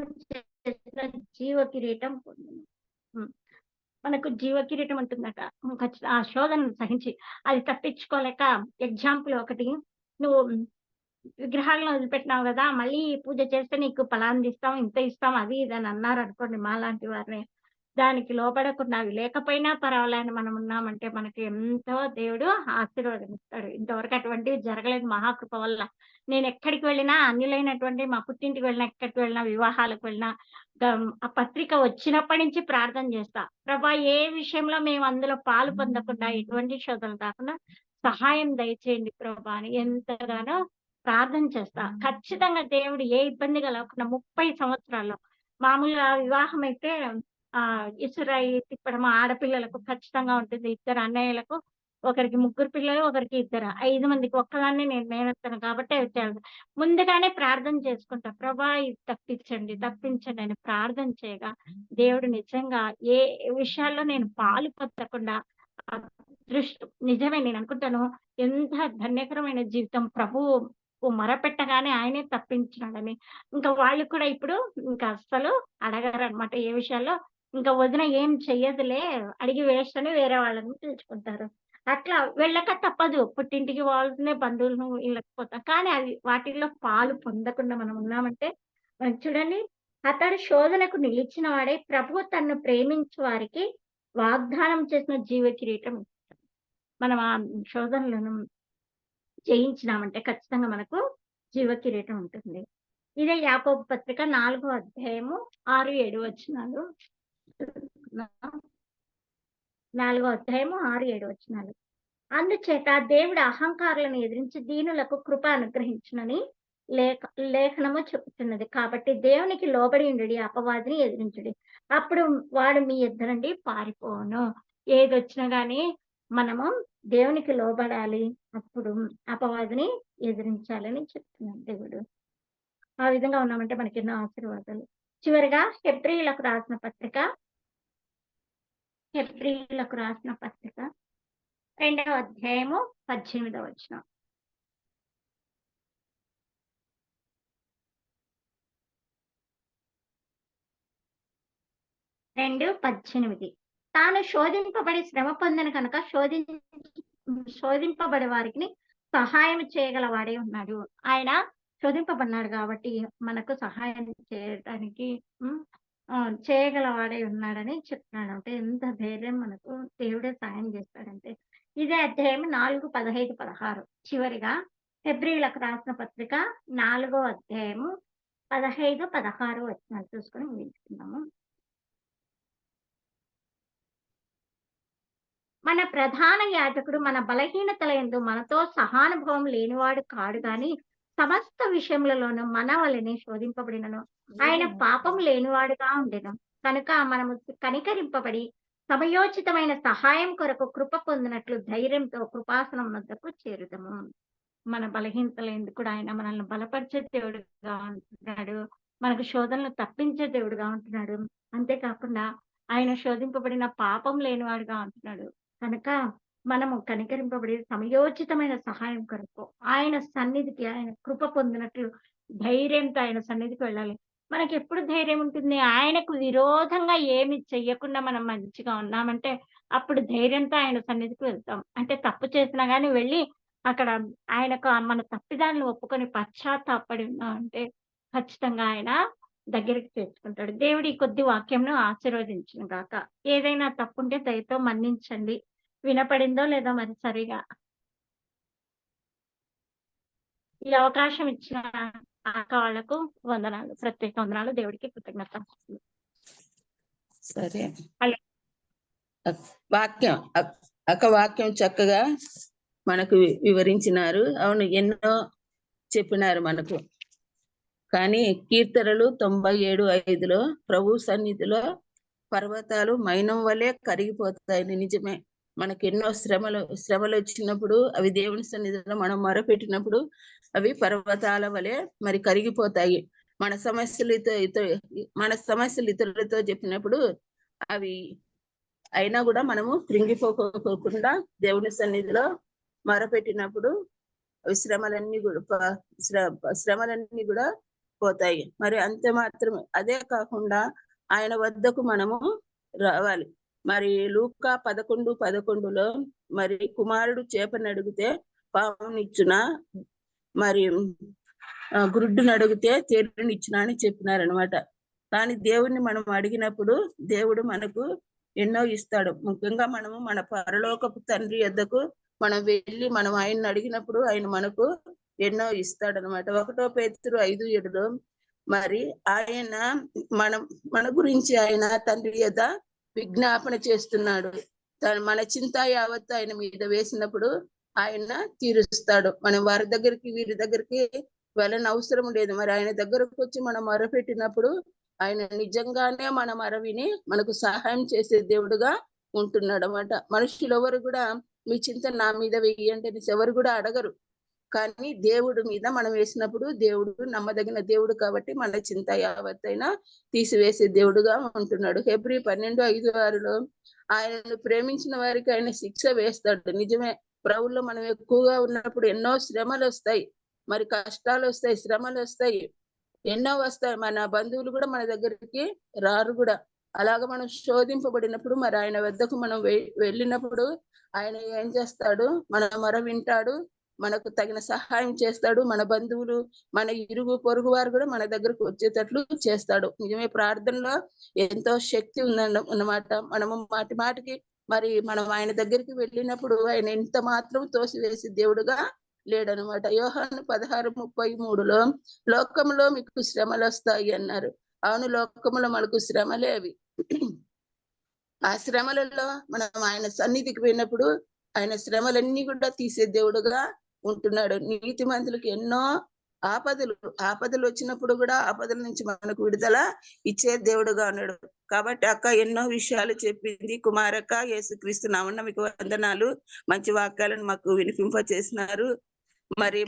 చేసిన జీవ కిరీటం పొందును. మనకు జీవ కిరీటం ఉంటుందట. ఆ శోధనను సహించి అది తప్పించుకోలేక, ఎగ్జాంపుల్ ఒకటి, నువ్వు విగ్రహాలను వదిలిపెట్టినావు కదా, మళ్ళీ పూజ చేస్తే నీకు ఫలాన్ని ఇస్తాం, ఇంత ఇస్తాం, అది ఇది అని అన్నారు అనుకోండి మాలాంటి వారిని. దానికి లోపడకుండా అవి లేకపోయినా పర్వాలని మనం ఉన్నామంటే మనకి ఎంతో దేవుడు ఆశీర్వాదం ఇస్తాడు. ఇంతవరకు అటువంటివి జరగలేదు మహాకృప వల్ల. నేను ఎక్కడికి వెళ్ళినా, అన్యులైనటువంటి మా పుట్టింటికి వెళ్ళినా, ఎక్కడికి వెళ్ళినా, వివాహాలకు వెళ్ళినా ఆ పత్రిక వచ్చినప్పటి నుంచి ప్రార్థన చేస్తా. ప్రభా, ఏ విషయంలో మేము అందులో పాలు పొందకుండా, ఎటువంటి శోధనలు రాకుండా సహాయం దయచేయండి ప్రభా అని ఎంతగానో ప్రార్థన చేస్తా. ఖచ్చితంగా దేవుడు ఏ ఇబ్బంది కలగకుండా 30 సంవత్సరాల్లో, మామూలుగా వివాహం అయితే ఇసురాయి తిప్పడం ఆడపిల్లలకు ఖచ్చితంగా ఉంటుంది. 2 అన్నయ్యలకు, ఒకరికి 3 పిల్లలు, ఒకరికి 2, 5 మందికి ఒక్కదాన్ని నేను మేనెత్తాను కాబట్టి ముందుగానే ప్రార్థన చేసుకుంటా. ప్రభా, ఇది తప్పించండి అని ప్రార్థన చేయగా దేవుడు నిజంగా ఏ విషయాల్లో నేను పాలు పొందకుండా నిజమే నేను అనుకుంటాను, ఎంత ధన్యకరమైన జీవితం. ప్రభువు మొరపెట్టగానే ఆయనే తప్పించినాడని. ఇంకా వాళ్ళు కూడా ఇప్పుడు ఇంకా అస్సలు అడగరు అనమాట ఏ విషయాల్లో. ఇంకా వదిన ఏం చెయ్యదులే, అడిగి వేస్ట్ అని వేరే వాళ్ళని పిలుచుకుంటారు. అట్లా వెళ్ళక తప్పదు, పుట్టింటికి వాళ్ళనే బంధువులను వెళ్ళకపోతాం. కానీ అవి వాటిల్లో పాలు పొందకుండా మనం ఉన్నామంటే చూడండి, అతడు శోధనకు నిలిచిన వాడే ప్రభు తన్ను ప్రేమించు వారికి వాగ్దానం చేసిన జీవ కిరీటం. మనం ఆ శోధనలను జయించినామంటే ఖచ్చితంగా మనకు జీవ కిరీటం ఉంటుంది. ఇదే యాకోబు పత్రిక 4వ అధ్యాయము 6-7 వచనాలు. 4వ అధ్యాయము 6-7 వచనాలు. అందుచేత దేవుడు అహంకారులను ఎదిరించి దీనులకు కృప అనుగ్రహించునని లేఖనము చెబుతున్నది. కాబట్టి దేవునికి లోబడి ఉండి అపవాదిని ఎదిరించుడి, అప్పుడు వాడు మీ ఎద్దు నుండి పారిపోను. ఏదొచ్చినా గానీ మనము దేవునికి లోబడాలి, అప్పుడు అపవాదిని ఎదిరించాలని చెప్తున్నాడు దేవుడు. ఆ విధంగా ఉన్నామంటే మనకి ఎన్నో ఆశీర్వాదాలు. చివరిగా హెబ్రీయులకు రాసిన పత్రిక 2వ అధ్యాయము 18వ వచనం. 2:18 తాను శోధింపబడి శ్రమ పొందిన కనుక శోధింపబడే వారికి సహాయం చేయగల వాడే ఉన్నాడు. ఆయన శోధింపబడినాడు కాబట్టి మనకు సహాయం చేయడానికి చేయగల వాడే ఉన్నాడని చెప్తున్నాడు. అంటే ఎంత ధైర్యం, మనకు దేవుడే సహాయం చేస్తాడంటే. ఇదే అధ్యాయం 4, 15, 16. చివరిగా హెబ్రీయులకు రాసిన పత్రిక 4వ అధ్యాయము 15, 16 వచనాలు చూసుకొని ముగించుకుందాము. మన ప్రధాన యాజకుడు మన బలహీనతల యందు మనతో సహానుభవం లేనివాడు కాడు గాని సమస్త విషయములలోనూ మన వలనే శోధింపబడినను ఆయన పాపం లేనివాడుగా ఉండెను. కనుక మనము కనికరింపబడి సమయోచితమైన సహాయం కొరకు కృప పొందినట్లు ధైర్యంతో కృపాసనం వద్దకు చేరుదము. మన బలహీనతల యందు కూడా ఆయన మనల్ని బలపరిచే దేవుడుగా ఉంటున్నాడు, మనకు శోధనలు తప్పించే దేవుడుగా ఉంటున్నాడు. అంతేకాకుండా ఆయన శోధింపబడిన పాపం లేనివాడుగా ఉంటున్నాడు. కనుక మనము కనికరింపబడి సమయోచితమైన సహాయం కొరకు ఆయన సన్నిధికి, ఆయన కృప పొందినట్లు ధైర్యంతో ఆయన సన్నిధికి వెళ్ళాలి. మనకి ఎప్పుడు ధైర్యం ఉంటుంది? ఆయనకు విరోధంగా ఏమి చెయ్యకుండా మనం మంచిగా ఉన్నామంటే అప్పుడు ధైర్యంతో ఆయన సన్నిధికి వెళ్తాం. అంటే తప్పు చేసినా గానీ వెళ్ళి అక్కడ ఆయనకు మన తప్పిదాన్ని ఒప్పుకొని పశ్చాత్తాపడి ఉన్నామంటే ఖచ్చితంగా ఆయన దగ్గరికి చేర్చుకుంటాడు. దేవుడి కొద్ది వాక్యంను ఆశీర్వదించును గాక. ఏదైనా తప్పుంటే దయతో మన్నించండి. వినపడిందో లేదో మరి సరిగా. ఈ అవకాశం ఇచ్చిన వాళ్లకు వందనాలు, ప్రత్యేక వందనాలు. దేవుడికి కృతజ్ఞత. సరే, హలో. వాక్యం చక్కగా మనకు వివరించినారు. అవును, ఎన్నో చెప్పినారు మనకు. కానీ కీర్తనలు 97:5 ప్రభు సన్నిధిలో పర్వతాలు మైనం వలె కరిగిపోతాయి. నిజమే, మనకి ఎన్నో శ్రమలు వచ్చినప్పుడు అవి దేవుని సన్నిధిలో మనం మొరపెట్టినప్పుడు అవి పర్వతాల వలె మరి కరిగిపోతాయి. మన సమస్యలు మన సమస్యలు ఇతరులతో చెప్పినప్పుడు అవి అయినా కూడా మనము కృంగిపోకుండా దేవుని సన్నిధిలో మొరపెట్టినప్పుడు శ్రమలన్నీ కూడా పోతాయి. మరి అంతే మాత్రమే, అదే కాకుండా ఆయన వద్దకు మనము రావాలి. మరి లూకా 11:11లో మరి కుమారుడు చేపని అడిగితే పామునిచ్చునా, మరి గురుడ్డును అడిగితే తేలునిచ్చునా అని చెప్పినారనమాట. కానీ దేవుణ్ణి మనం అడిగినప్పుడు దేవుడు మనకు ఎన్నో ఇస్తాడు. ముఖ్యంగా మనము మన పరలోకపు తండ్రి యొద్దకు మనం వెళ్ళి మనం ఆయన్ని అడిగినప్పుడు ఆయన మనకు ఎన్నో ఇస్తాడు అనమాట. 1 పేతురు 5:7లో మరి ఆయన మన గురించి ఆయన తండ్రి యొద్ద విజ్ఞాపన చేస్తున్నాడు. మన చింత యావత్తు ఆయన మీద వేసినప్పుడు ఆయన తీరుస్తాడు. మనం వారి దగ్గరికి వీరి దగ్గరికి వెళ్ళని అవసరం లేదు. మరి ఆయన దగ్గరకు వచ్చి మనం మొరపెట్టినప్పుడు ఆయన నిజంగానే మన మొరవిని మనకు సహాయం చేసే దేవుడుగా ఉంటున్నాడు అన్నమాట. మనుషులు ఎవరు కూడా మీ చింత నా మీద వేయండి అని ఎవరు కూడా అడగరు. కానీ దేవుడు మీద మనం వేసినప్పుడు దేవుడు నమ్మదగిన దేవుడు కాబట్టి మన చింత యావత్తైనా తీసివేసే దేవుడుగా ఉంటున్నాడు. హెబ్రీ 12:5-6లో ఆయనను ప్రేమించిన వారికి ఆయన శిక్ష వేస్తాడు. నిజమే, ప్రభువులో మనం ఎక్కువగా ఉన్నప్పుడు ఎన్నో శ్రమలు వస్తాయి, మరి కష్టాలు వస్తాయి, శ్రమలు వస్తాయి, ఎన్నో వస్తాయి. మన బంధువులు కూడా మన దగ్గరికి రారు కూడా. అలాగ మనం శోధింపబడినప్పుడు మరి ఆయన వద్దకు మనం వెళ్ళినప్పుడు ఆయన ఏం చేస్తాడు, మన మొర వింటాడు, మనకు తగిన సహాయం చేస్తాడు. మన బంధువులు, మన ఇరుగు పొరుగు వారు కూడా మన దగ్గరకు వచ్చేటట్లు చేస్తాడు. నిజమే, ప్రార్థనలో ఎంతో శక్తి ఉందన్నమాట. మనము మాటికి మరి మనం ఆయన దగ్గరికి వెళ్ళినప్పుడు ఆయన ఎంత మాత్రం తోసివేసి దేవుడుగా లేడనమాట. యోహాను 16:33లో లోకంలో మీకు శ్రమలు వస్తాయి అన్నారు. అవును, లోకంలో మనకు శ్రమలే అవి. ఆ శ్రమలలో మనం ఆయన సన్నిధికి పోయినప్పుడు ఆయన శ్రమలన్నీ కూడా తీసే దేవుడుగా ఉంటున్నాడు. నీతిమంతులకు ఎన్నో ఆపదలు వచ్చినప్పుడు కూడా ఆపదల నుంచి మనకు విడుదల ఇచ్చే దేవుడుగా ఉన్నాడు. కాబట్టి అక్క ఎన్నో విషయాలు చెప్పింది. కుమారక్క, యేసుక్రీస్తు నామమున మీకు వందనాలు. మంచి వాక్యాలను మాకు వినిపింప చేసినారు. మరి